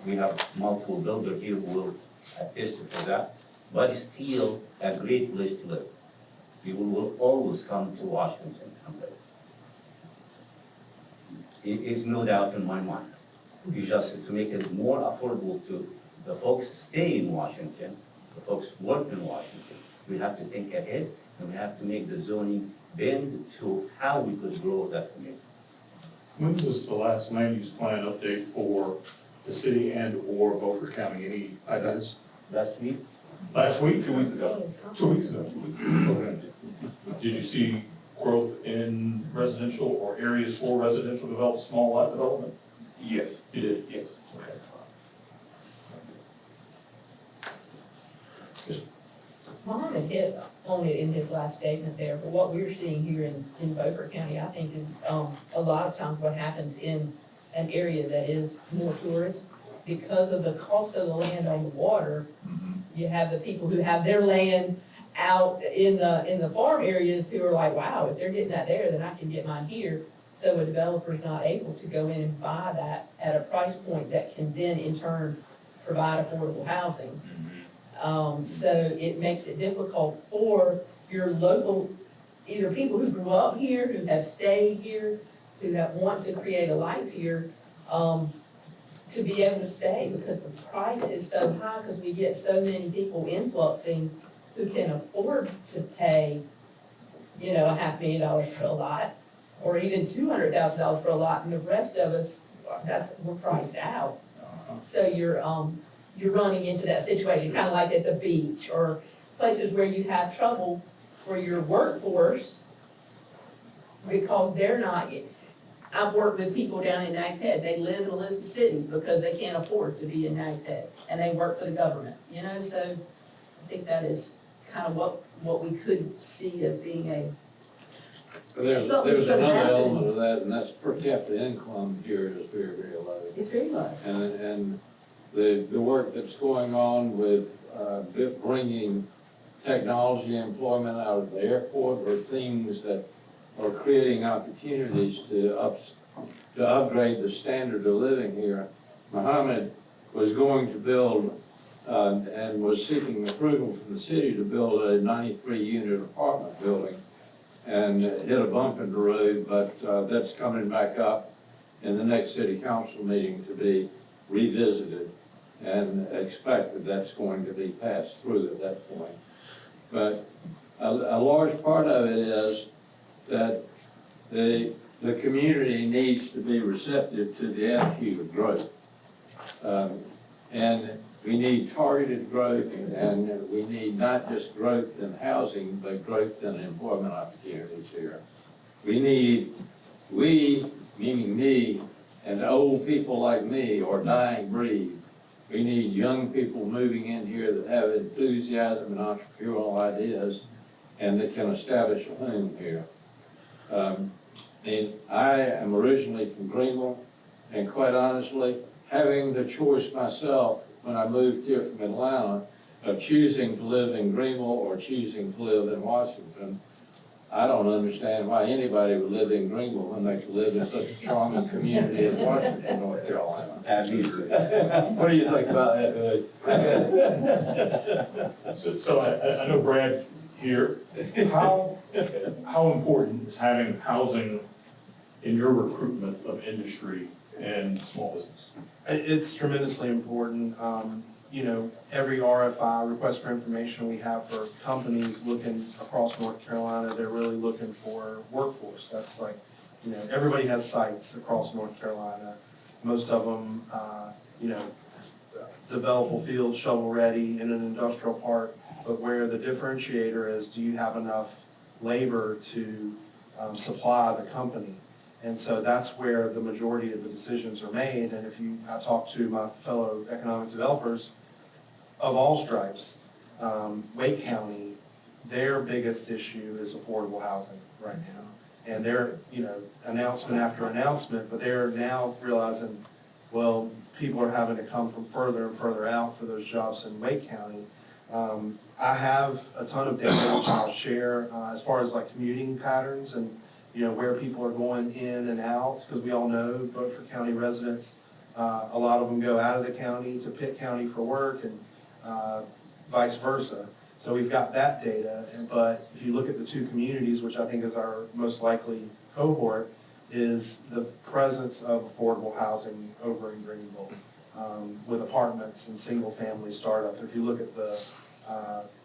we have multiple builders here who will attest to that, but it's still a great place to live. People will always come to Washington and live. It is no doubt in my mind. You just, to make it more affordable to the folks stay in Washington, the folks work in Washington, we have to think ahead, and we have to make the zoning bend to how we could grow that community. When was the last land use plan update for the city and/or Beaufort County? Any ideas? Last week, Last week, 2 weeks ago? 2 weeks ago. Okay. Did you see growth in residential or areas for residential development, small lot development? Yes. You did? Yes. Okay. Just Mohammed hit on it in his last statement there, but what we're seeing here in Beaufort County, I think, is a lot of times what happens in an area that is more tourist, because of the cost of the land on the water, you have the people who have their land out in the farm areas who are like, wow, if they're getting that there, then I can get mine here. So a developer's not able to go in and buy that at a price point that can then in turn provide affordable housing. So it makes it difficult for your local, either people who grew up here, who have stayed here, who want to create a life here, to be able to stay, because the price is so high, because we get so many people influxing who can afford to pay, you know, $500,000 for a lot, or even $200,000 for a lot, and the rest of us, we're priced out. So you're running into that situation, kind of like at the beach, or places where you have trouble for your workforce, because they're not, I've worked with people down in Nags Head, they live in Elizabeth City because they can't afford to be in Nags Head, and they work for the government, you know, so I think that is kind of what we could see as being a, But there's Something's gonna another happen. element of that, and that's per capita income here is very, very low. it's very low. And the work that's going on with bringing technology employment out of the airport are things that are creating opportunities to upgrade the standard of living here. Muhammad was going to build and was seeking approval from the city to build a 93-unit apartment building, and hit a bump in the road, but that's coming back up in the next city council meeting to be revisited, and expect that that's going to be passed through at that point. But a large part of it is that the community needs to be receptive to the attitude of growth. And we need targeted growth, and we need not just growth in housing, but growth in employment opportunities here. We, meaning me, and old people like me are dying breed. We need young people moving in here that have enthusiasm and entrepreneurial ideas, and that can establish a home here. And I am originally from Greenville, and quite honestly, having the choice myself when I moved here from Atlanta of choosing to live in Greenville or choosing to live in Washington, I don't understand why anybody would live in Greenville when they could live in such a charming community as Washington, North Carolina. What do you think about that, Hood? So I know Brad here. How important is having housing in your recruitment of industry and small business? It's tremendously important. You know, every RFI, request for information we have for companies looking across North Carolina, they're really looking for workforce. That's like, you know, everybody has sites across North Carolina. Most of them, you know, developable field, shovel-ready in an industrial park. But where the differentiator is, do you have enough labor to supply the company? And so that's where the majority of the decisions are made. And I talk to my fellow economic developers of all stripes, Wake County, their biggest issue is affordable housing right now. And they're, announcement after announcement, but they're now realizing, well, people are having to come from further and further out for those jobs in Wake County. I have a ton of data which I'll share as far as like commuting patterns and, where people are going in and out, because we all know Beaufort County residents, a lot of them go out of the county to Pitt County for work and vice versa. So we've got that data, but if you look at the two communities, which I think is our most likely cohort, is the presence of affordable housing over in Greenville, with apartments and single-family startups. If you look at the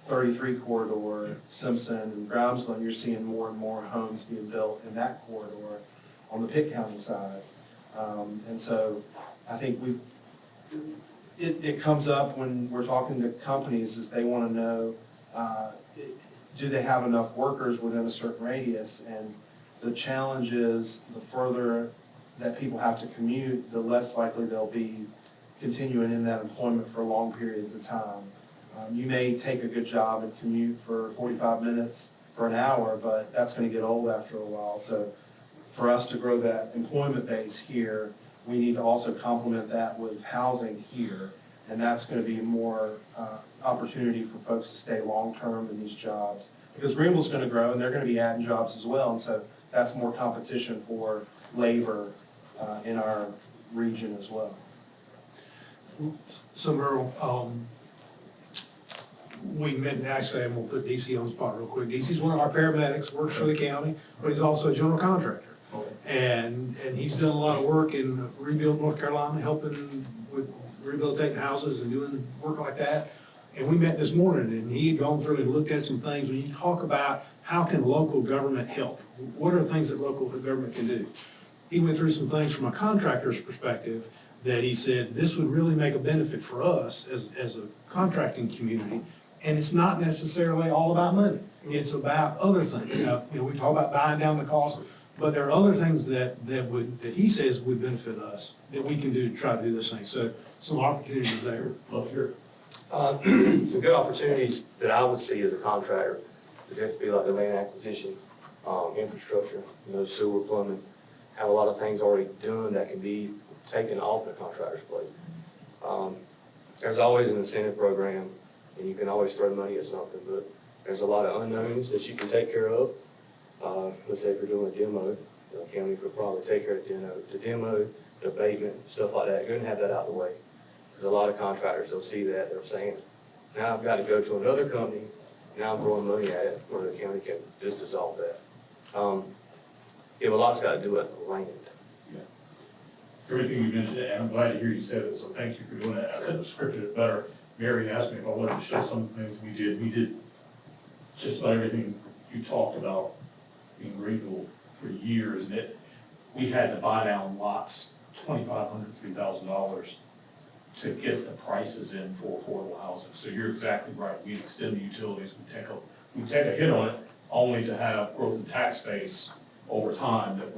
33 corridor, Simpson and Grimesland, you're seeing more and more homes being built in that corridor on the Pitt County side. And so I think it comes up when we're talking to companies is they want to know, do they have enough workers within a certain radius? And the challenge is the further that people have to commute, the less likely they'll be continuing in that employment for long periods of time. You may take a good job and commute for 45 minutes for an hour, but that's going to get old after a while. So for us to grow that employment base here, we need to also complement that with housing here. And that's going to be more opportunity for folks to stay long-term in these jobs. Because Greenville's going to grow and they're going to be adding jobs as well. And so that's more competition for labor in our region as well. So Merle, we met, actually, and we'll put DC on the spot real quick. DC's one of our paramedics, works for the county, but he's also a general contractor. And he's done a lot of work in Rebuild, North Carolina, helping with rehabilitating houses and doing work like that. And we met this morning, and he had gone through and looked at some things. When you talk about how can local government help, what are things that local government can do? He went through some things from a contractor's perspective that he said, this would really make a benefit for us as a contracting community. And it's not necessarily all about money. It's about other things. We talk about buying down the cost, but there are other things that he says would benefit us that we can do to try to do this thing. So some opportunities there. Love to hear it. Some good opportunities that I would see as a contractor would have to be like the land acquisition, infrastructure, sewer, plumbing, have a lot of things already done that can be taken off the contractor's plate. There's always an incentive program, and you can always throw money at something, but there's a lot of unknowns that you can take care of. Let's say if you're doing a demo, the county could probably take care of the demo, the abatement, stuff like that. You're gonna have that out of the way. Because a lot of contractors, they'll see that, they're saying, now I've got to go to another company, now I'm throwing money at it, where the county can just dissolve that. A lot's got to do with the land. Yeah. Everything you mentioned, and I'm glad to hear you said it, so thank you for doing that. I could have scripted it better. Mary asked me if I wanted to show some of the things we did. We did just about everything you talked about in Greenville for years, and we had to buy down lots, $2,500, $3,000 to get the prices in for affordable housing. So you're exactly right. We extend the utilities, we take a hit on it, only to have growth in tax base over time that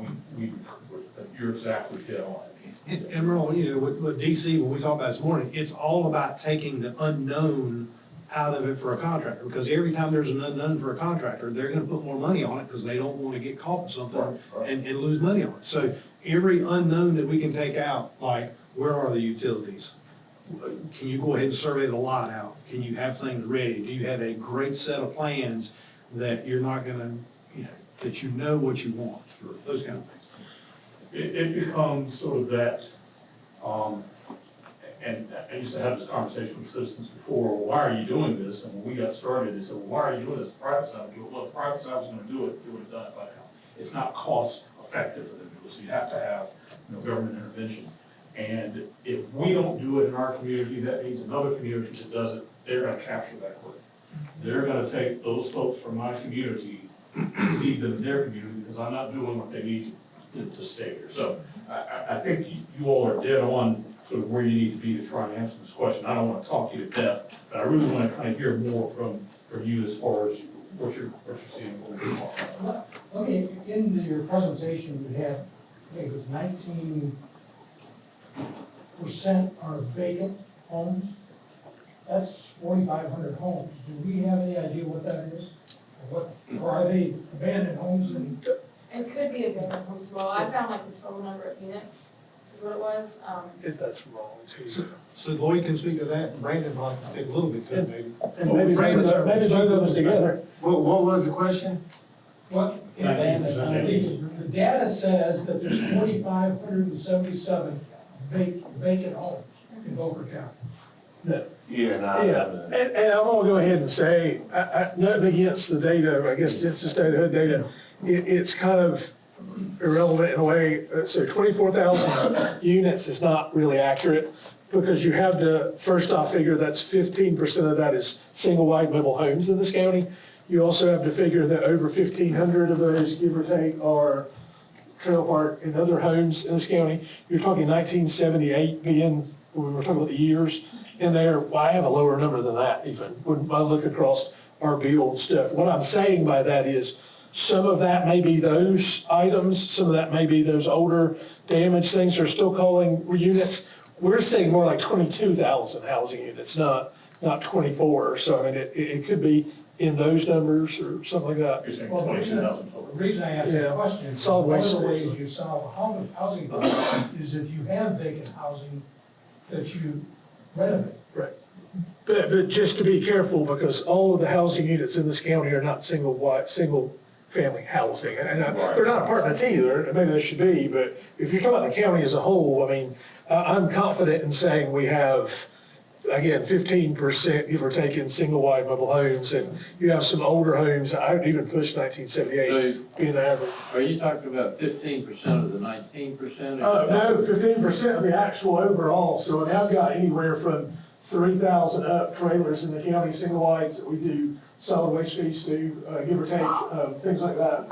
you're exactly dead on. And Merle, with DC, when we talked about this morning, it's all about taking the unknown out of it for a contractor. Because every time there's an unknown for a contractor, they're gonna put more money on it because they don't want to get caught with something and lose money on it. So every unknown that we can take out, like where are the utilities? Can you go ahead and survey the lot out? Can you have things ready? Do you have a great set of plans that you're not gonna, that you know what you want? Those kind of things. It becomes sort of that, and I used to have this conversation with citizens before, well, why are you doing this? And when we got started, they said, well, why are you doing this? The private side, well, if the private side was gonna do it, they would have done it by now. It's not cost effective for them to do it, so you have to have, government intervention. And if we don't do it in our community, that means another community that does it, they're gonna capture that quick. They're gonna take those folks from my community and seed them in their community, because I'm not doing what they need to stay here. So I think you all are dead on sort of where you need to be to try and answer this question. I don't want to talk you to death, but I really want to kind of hear more from you as far as what you're seeing. Okay, in your presentation, you had, I think it was 19% are vacant homes. That's 4,500 homes. Do we have any idea what that is? Or are they abandoned homes? It could be a bigger from small. I found like the total number of units is what it was. That's wrong too. So Lloyd can speak to that, and Brandon might speak a little bit to it, maybe. And maybe both of us together. What was the question? What, the data says that there's 4,577 vacant homes in Beaufort County. No. Yeah, no. Yeah, and I'm gonna go ahead and say, nothing against the data, I guess it's the state hood data, it's kind of irrelevant in a way. So 24,000 units is not really accurate, because you have to, first off, figure that's 15% of that is single-wide mobile homes in this county. You also have to figure that over 1,500 of those, give or take, are trailer park and other homes in this county. You're talking 1978 being, when we're talking about the years, and there, well, I have a lower number than that even, when I look across our build stuff. What I'm saying by that is, some of that may be those items, some of that may be those older damaged things they're still calling units. We're saying more like 22,000 housing units, not 24. So I mean, it could be in those numbers or something like that. You're saying Well, 22,000 total. The reason I asked the question, is Solid one waste. of the ways you solve a housing problem is if you have vacant housing that you renovate. Right. But just to be careful, because all of the housing units in this county are not single-family housing. And they're not apartments either, maybe they should be, but if you're talking about the county as a whole, I mean, I'm confident in saying we have, again, 15%, give or take, in single-wide mobile homes, and you have some older homes, I would even push 1978 being the average. Are you talking about 15% of the 19%? No, 15% of the actual overall, so I've got anywhere from 3,000 up trailers in the county, single wides that we do solid waste fees to, give or take, things like that.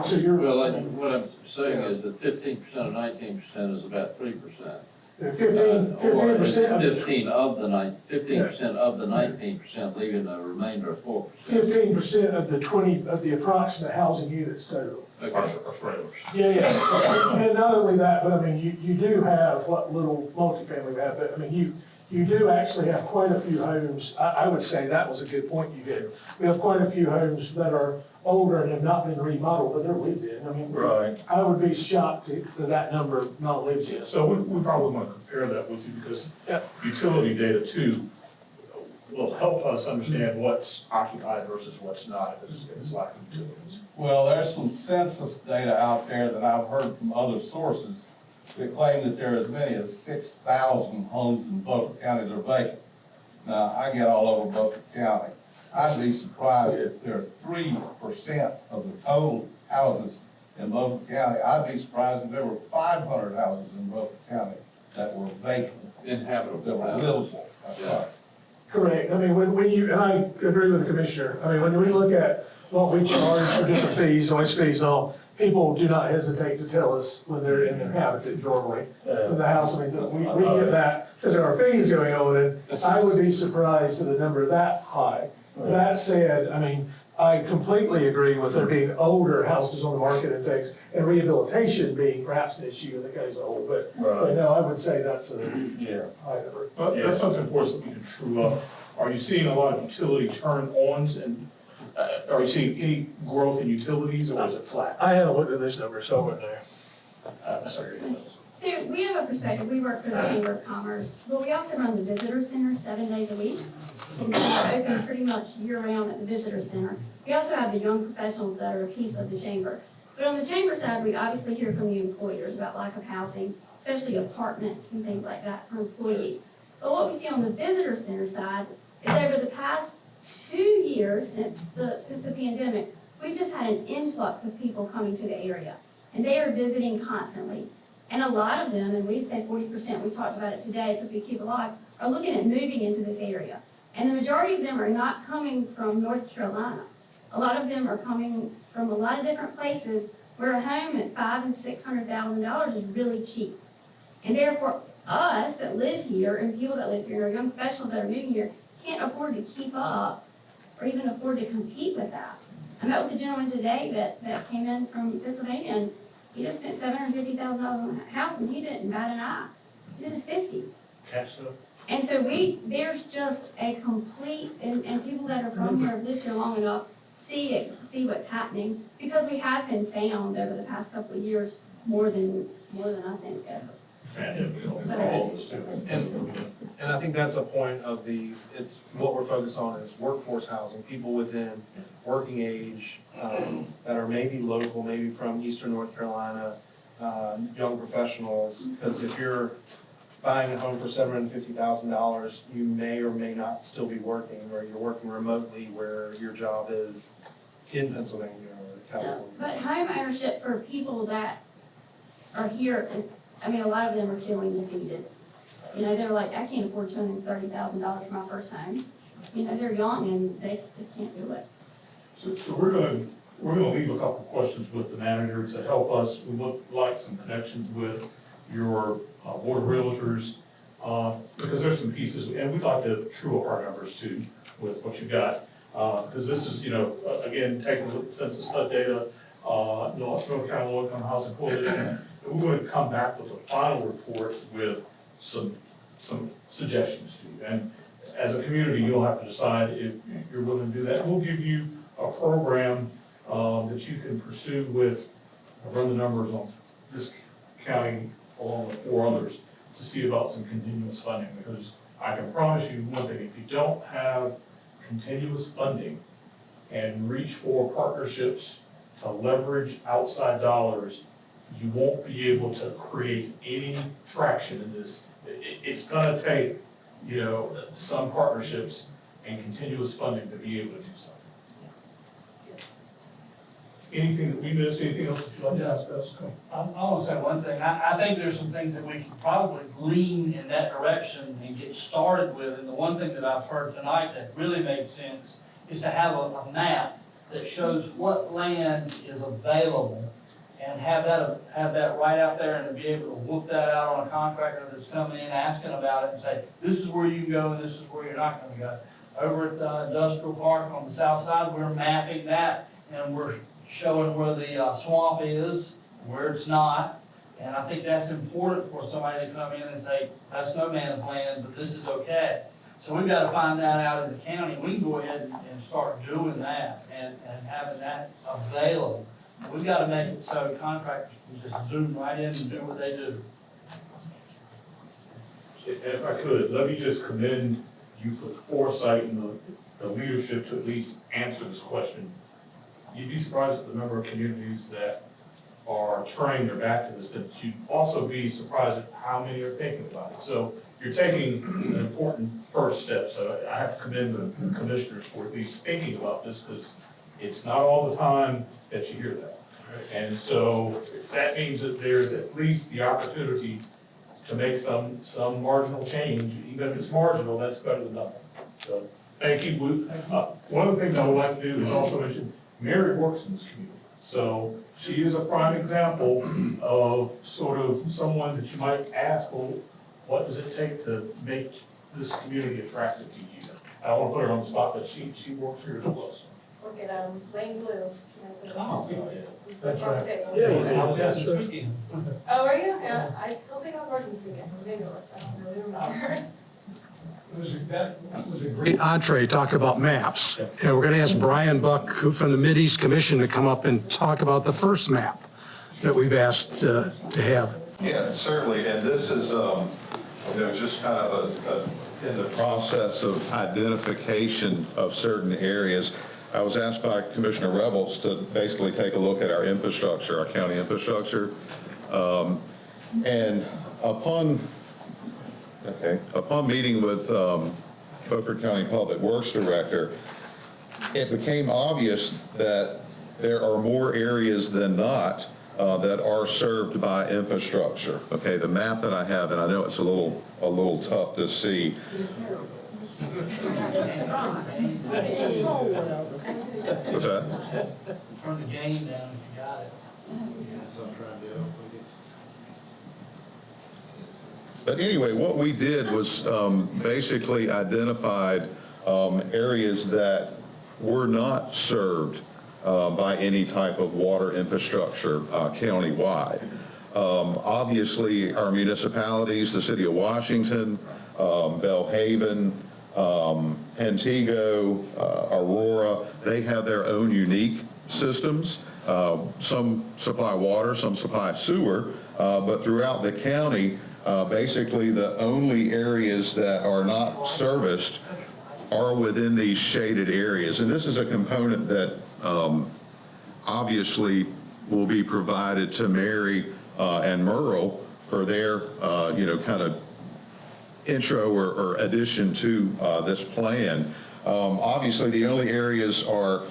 So you're. Well, what I'm saying is that 15% of 19% is about 3%. 15% of 15% of the 19%, leaving the remainder of 4%. 15% of the approximate housing units total. Okay. Our trailers. Yeah. And not only that, but I mean, you do have what little multifamily we have, but I mean, you do actually have quite a few homes. I would say that was a good point you did. We have quite a few homes that are older and have not been remodeled, but they're lived in. I mean, Right. I would be shocked if that number not lived in. So we probably want to compare that with you, because utility data too will help us understand what's occupied versus what's not, if it's lacking utilities. Well, there's some census data out there that I've heard from other sources that claim that there are as many as 6,000 homes in Beaufort County that are vacant. Now, I get all over Beaufort County. I'd be surprised if there are 3% of the total houses in Beaufort County. I'd be surprised if there were 500 houses in Beaufort County that were vacant. Inhabitable. That were livable. That's right. Correct. I mean, when you, and I agree with the commissioner, I mean, when we look at what we charge for different fees, noise fees and all, people do not hesitate to tell us when they're in their habitat normally in the house. I mean, we get that because there are fees going on, and I would be surprised at a number that high. That said, I mean, I completely agree with there being older houses on the market and things, and rehabilitation being perhaps an issue in the county as a whole, but no, I would say that's a high number. Well, that's something for us that we can true up. Are you seeing a lot of utility turn-ons, and are you seeing any growth in utilities, or is it flat? I haven't looked at those numbers, so I wouldn't know. Sorry. So we have a perspective, we work for the Chamber of Commerce, but we also run the Visitor Center 7 days a week. And so we're open pretty much year-round at the Visitor Center. We also have the young professionals that are a piece of the Chamber. But on the Chamber side, we obviously hear from the employers about lack of housing, especially apartments and things like that for employees. But what we see on the Visitor Center side is over the past 2 years since the pandemic, we've just had an influx of people coming to the area. And they are visiting constantly. And a lot of them, and we'd say 40%, we talked about it today because we keep alive, are looking at moving into this area. And the majority of them are not coming from North Carolina. A lot of them are coming from a lot of different places where a home at $500,000 and $600,000 is really cheap. And therefore, us that live here and people that live here, or young professionals that are moving here, can't afford to keep up or even afford to compete with that. I met with a gentleman today that came in from Pennsylvania, and he just spent $750,000 on a house, and he didn't bat an eye. He did his 50s. Cash up. And so there's just a complete, and people that are from here have lived here long enough see what's happening, because we have been found over the past couple of years more than I think ever. And I think that's a point of it's what we're focused on is workforce housing, people within working age, that are maybe local, maybe from Eastern North Carolina, young professionals, because if you're buying a home for $750,000, you may or may not still be working, or you're working remotely where your job is in Pennsylvania or California. But home ownership for people that are here, I mean, a lot of them are feeling defeated. You know, they're like, I can't afford $230,000 for my first home. You know, they're young and they just can't do it. So we're gonna leave a couple of questions with the manager to help us. We would like some connections with your board of realtors, because there's some pieces, and we'd like to true up our numbers too with what you got. Because this is, you know, again, taking a look at census HUD data, North Carolina Low Income Housing Coalition, and we're going to come back with a final report with some suggestions to you. And as a community, you'll have to decide if you're willing to do that. We'll give you a program that you can pursue with, run the numbers on this county along with 4 others to see about some continuous funding. Because I can promise you one thing, if you don't have continuous funding and reach for partnerships to leverage outside dollars, you won't be able to create any traction in this. It's gonna take, you know, some partnerships and continuous funding to be able to do something. Anything that we missed, anything else that you'd like to ask us? I want to say one thing. I think there's some things that we can probably lean in that direction and get started with. And the one thing that I've heard tonight that really made sense is to have a map that shows what land is available and have that right out there and to be able to whoop that out on a contractor that's coming in asking about it and say, this is where you can go and this is where you're not going to go. Over at the industrial park on the south side, we're mapping that and we're showing where the swamp is, where it's not. And I think that's important for somebody to come in and say, that's no man's land, but this is okay. So we've got to find that out in the county. We can go ahead and start doing that and having that available. We've got to make it so contractors can just zoom right in and do what they do. If I could, let me just commend you for the foresight and the leadership to at least answer this question. You'd be surprised at the number of communities that are turning their back to this, but you'd also be surprised at how many are thinking about it. So you're taking an important first step. So I have to commend the commissioners for at least thinking about this, because it's not all the time that you hear that. And so that means that there's at least the opportunity to make some marginal change. Even if it's marginal, that's better than nothing. So thank you. One of the things I would like to do is also mention Mary works in this community. So she is a prime example of sort of someone that you might ask, well, what does it take to make this community attractive to you? I don't want to put her on the spot, but she works here as well. So. Work at Lane Blue. Oh, yeah. That's right. This weekend. Oh, are you? Yeah, I don't think I was working this weekend. Maybe it was. I don't really remember. That was a great entree, talk about maps. And we're going to ask Brian Buck from the Mideast Commission to come up and talk about the first map that we've asked to have. Yeah, certainly. And this is, just kind of in the process of identification of certain areas. I was asked by Commissioner Rebels to basically take a look at our infrastructure, our county infrastructure. And upon meeting with Beaufort County Public Works Director, it became obvious that there are more areas than not that are served by infrastructure. Okay, the map that I have, and I know it's a little tough to see. What's that? Turn the game down if you got it. But anyway, what we did was basically identified areas that were not served by any type of water infrastructure countywide. Obviously, our municipalities, the city of Washington, Belhaven, Antigo, Aurora, they have their own unique systems. Some supply water, some supply sewer, but throughout the county, basically the only areas that are not serviced are within these shaded areas. And this is a component that obviously will be provided to Mary and Merle for their, kind of intro or addition to this plan. Obviously, the only areas are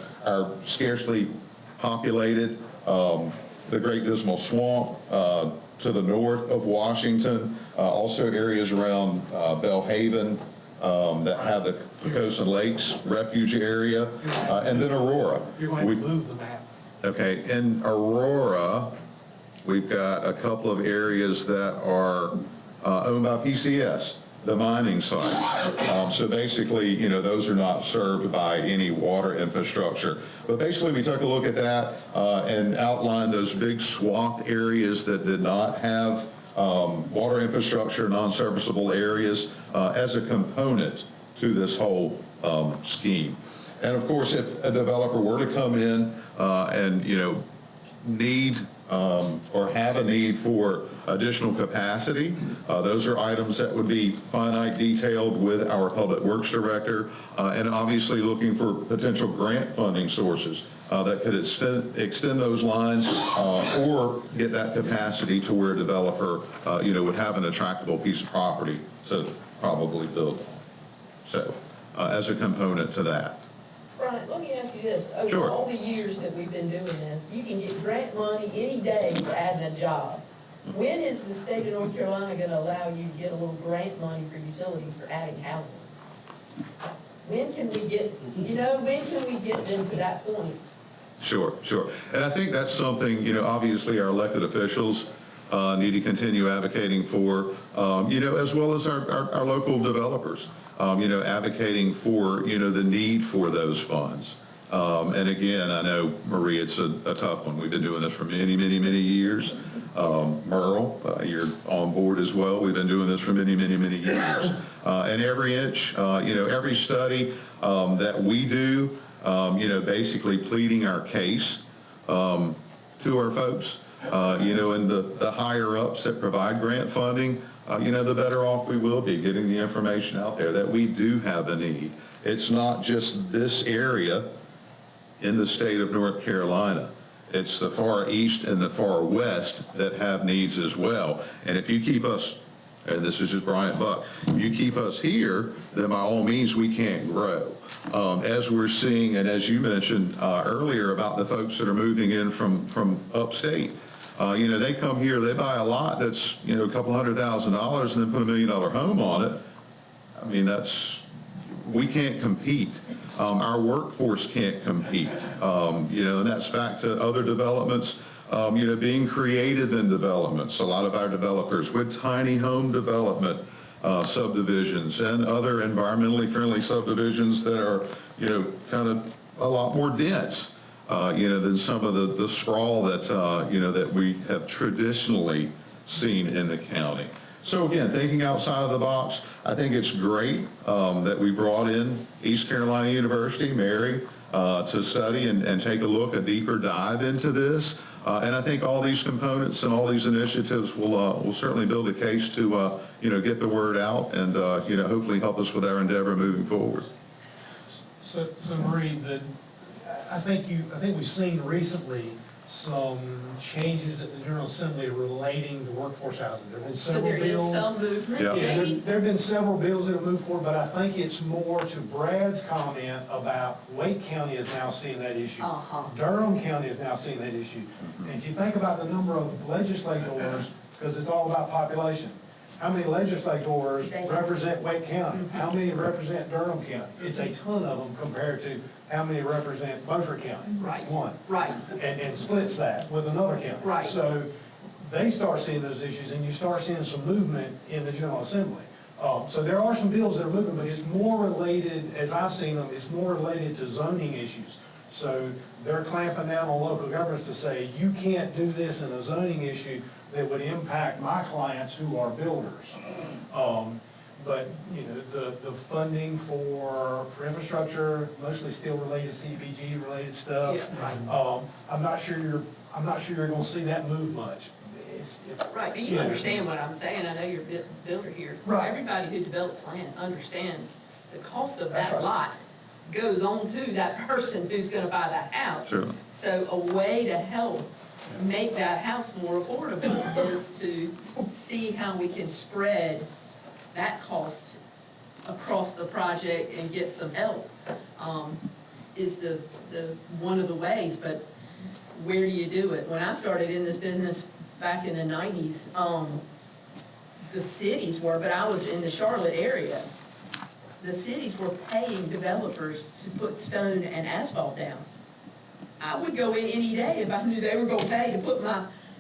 scarcely populated. The Great Dismal Swamp to the north of Washington, also areas around Belhaven that have the Pocosin Lakes refuge area, and then Aurora. You're going to move the map. Okay, in Aurora, we've got a couple of areas that are owned by PCS, the mining sites. So basically, those are not served by any water infrastructure. But basically, we took a look at that and outlined those big swath areas that did not have water infrastructure, non-serviceable areas, as a component to this whole scheme. And of course, if a developer were to come in and, need or have a need for additional capacity, those are items that would be finite detailed with our Public Works Director, and obviously looking for potential grant funding sources that could extend those lines or get that capacity to where a developer, would have an attractable piece of property to probably build on. So, as a component to that. Brian, let me ask you this. Sure. Over all the years that we've been doing this, you can get grant money any day for adding a job. When is the state of North Carolina going to allow you to get a little grant money for utilities for adding housing? When can we get, when can we get them to that point? Sure. And I think that's something, obviously our elected officials need to continue advocating for, as well as our local developers, advocating for, the need for those funds. And again, I know, Marie, it's a tough one. We've been doing this for many, many, many years. Merle, you're on board as well. We've been doing this for many, many, many years. And every inch, every study that we do, basically pleading our case to our folks, and the higher ups that provide grant funding, the better off we will be getting the information out there that we do have a need. It's not just this area in the state of North Carolina. It's the far east and the far west that have needs as well. And if you keep us, and this is just Bryant Buck, if you keep us here, then by all means we can't grow. As we're seeing, and as you mentioned earlier about the folks that are moving in from upstate, they come here, they buy a lot that's, a couple $100,000 and then put $1 million home on it. I mean, we can't compete. Our workforce can't compete. And that's back to other developments, being creative in developments. A lot of our developers with tiny home development subdivisions and other environmentally friendly subdivisions that are, kind of a lot more dense, than some of the sprawl that, that we have traditionally seen in the county. So again, thinking outside of the box, I think it's great that we brought in East Carolina University, Mary, to study and take a look, a deeper dive into this. And I think all these components and all these initiatives will certainly build a case to, get the word out and, hopefully help us with our endeavor moving forward. So Marie, I think we've seen recently some changes at the General Assembly relating to workforce housing. There have been several bills. So there is some movement, Yeah. maybe? There have been several bills that have moved forward, but I think it's more to Brad's comment about Wake County is now seeing that issue. Durham County is now seeing that issue. And if you think about the number of legislators, because it's all about population, how many legislators represent Wake County? How many represent Durham County? It's a ton of them compared to how many represent Beaufort County? Right. One. Right. And splits that with another county. Right. So they start seeing those issues, and you start seeing some movement in the General Assembly. So there are some bills that are moving, but it's more related, as I've seen them, it's more related to zoning issues. So they're clamping down on local governments to say, you can't do this in a zoning issue that would impact my clients who are builders. But, you know, the funding for infrastructure, mostly still related to CDBG related stuff. Yeah, right. I'm not sure you're gonna see that move much. Right, but you understand what I'm saying, I know you're a builder here. Right. Everybody who develops land understands the cost of That's that right. lot goes on to that person who's gonna buy that house. Sure. So a way to help make that house more affordable is to see how we can spread that cost across the project and get some help, is the one of the ways, but where do you do it? When I started in this business back in the 90s, the cities were, but I was in the Charlotte area, the cities were paying developers to put stone and asphalt down. I would go in any day if I knew they were gonna pay to put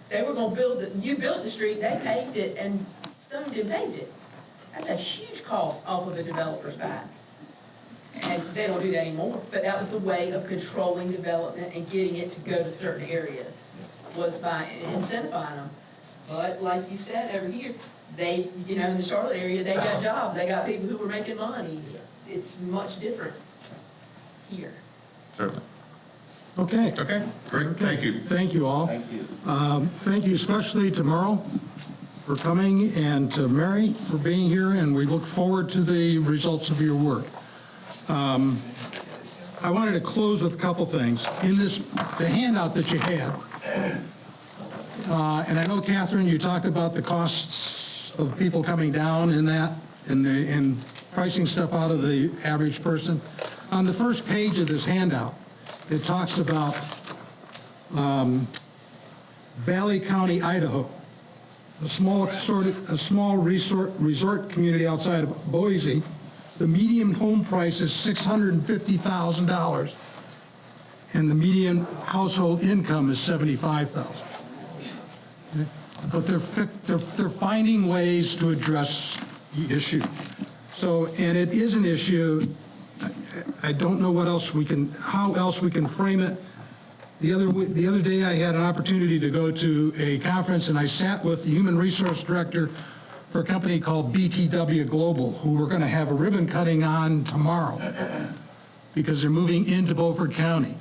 they were gonna you built the street, they paved it, and stoned and paved it. That's a huge cost off of the developer's back. And they don't do that anymore, but that was the way of controlling development and getting it to go to certain areas, was by incentivizing them. But like you said, over here, they, you know, in the Charlotte area, they got jobs, they got people who were making money. It's much different here. Certainly. Okay. Okay, great, thank you. Thank you all. Thank you. Thank you especially to Merle for coming and to Mary for being here, and we look forward to the results of your work. I wanted to close with a couple things. In the handout that you had, and I know, Catherine, you talked about the costs of people coming down in that, and pricing stuff out of the average person. On the first page of this handout, it talks about Valley County, Idaho, a small resort community outside of Boise. The median home price is $650,000, and the median household income is $75,000. Okay? But they're finding ways to address the issue. So, and it is an issue. I don't know how else we can frame it. The other day, I had an opportunity to go to a conference, and I sat with the human resource director for a company called BTW Global, who we're going to have a ribbon cutting on tomorrow because they're moving into Beaufort County,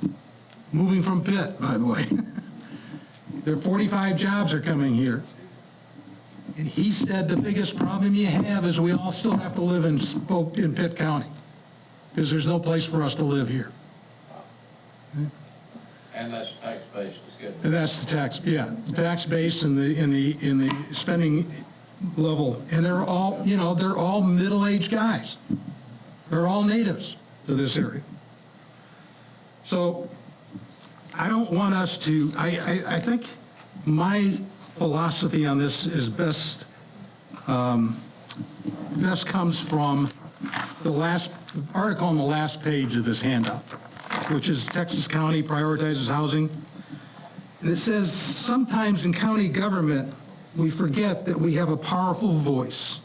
moving from Pitt, by the way. Their 45 jobs are coming here. And he said the biggest problem you have is we all still have to live in Pitt County because there's no place for us to live here. And that's tax-based, is good. And that's the tax, yeah, the tax base and the spending level. And they're all, you know, they're all middle-aged guys. They're all natives to this area. So I don't want us to, I think my philosophy on this is best comes from the last article on the last page of this handout, which is Texas County Prioritizes Housing. And it says, sometimes in county government, we forget that we have a powerful voice.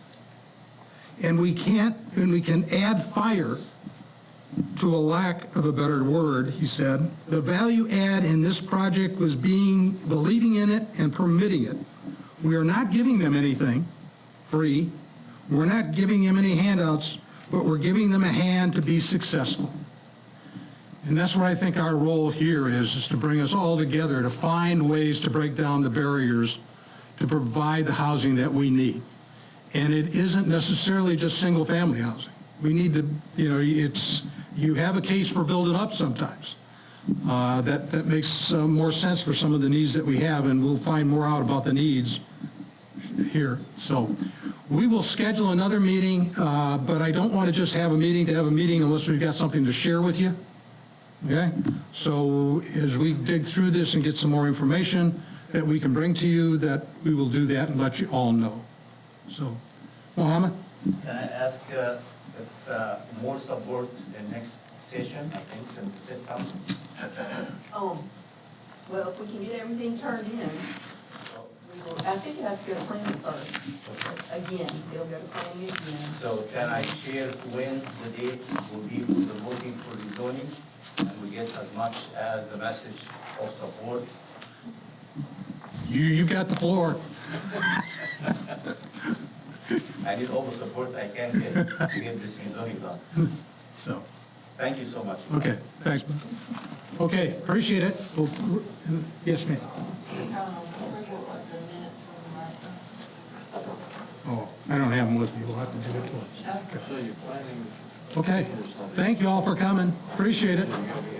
And we can add fire to a lack of a better word, he said. The value add in this project was believing in it and permitting it. We are not giving them anything free. We're not giving them any handouts, but we're giving them a hand to be successful. And that's what I think our role here is to bring us all together to find ways to break down the barriers to provide the housing that we need. And it isn't necessarily just single-family housing. We need to, you know, you have a case for building up sometimes. That makes more sense for some of the needs that we have, and we'll find more out about the needs here. So we will schedule another meeting, but I don't want to just have a meeting to have a meeting unless we've got something to share with you. Okay? So as we dig through this and get some more information that we can bring to you, that we will do that and let you all know. So, Mohammed? Can I ask if more support in next session, I think, in the city council? Well, if we can get everything turned in, I think it has to go to planning first. Again, it'll go to planning again. So can I share when the date will be for the voting for the zoning? And we get as much as the message of support? You've got the floor. I need all the support I can get to get this rezoning done. So, Thank you so much. okay, thanks. Okay, appreciate it. Yes, ma'am. Oh, I don't have them with me. We'll have to do it once. So you're planning Okay, thank you all for coming. Appreciate it.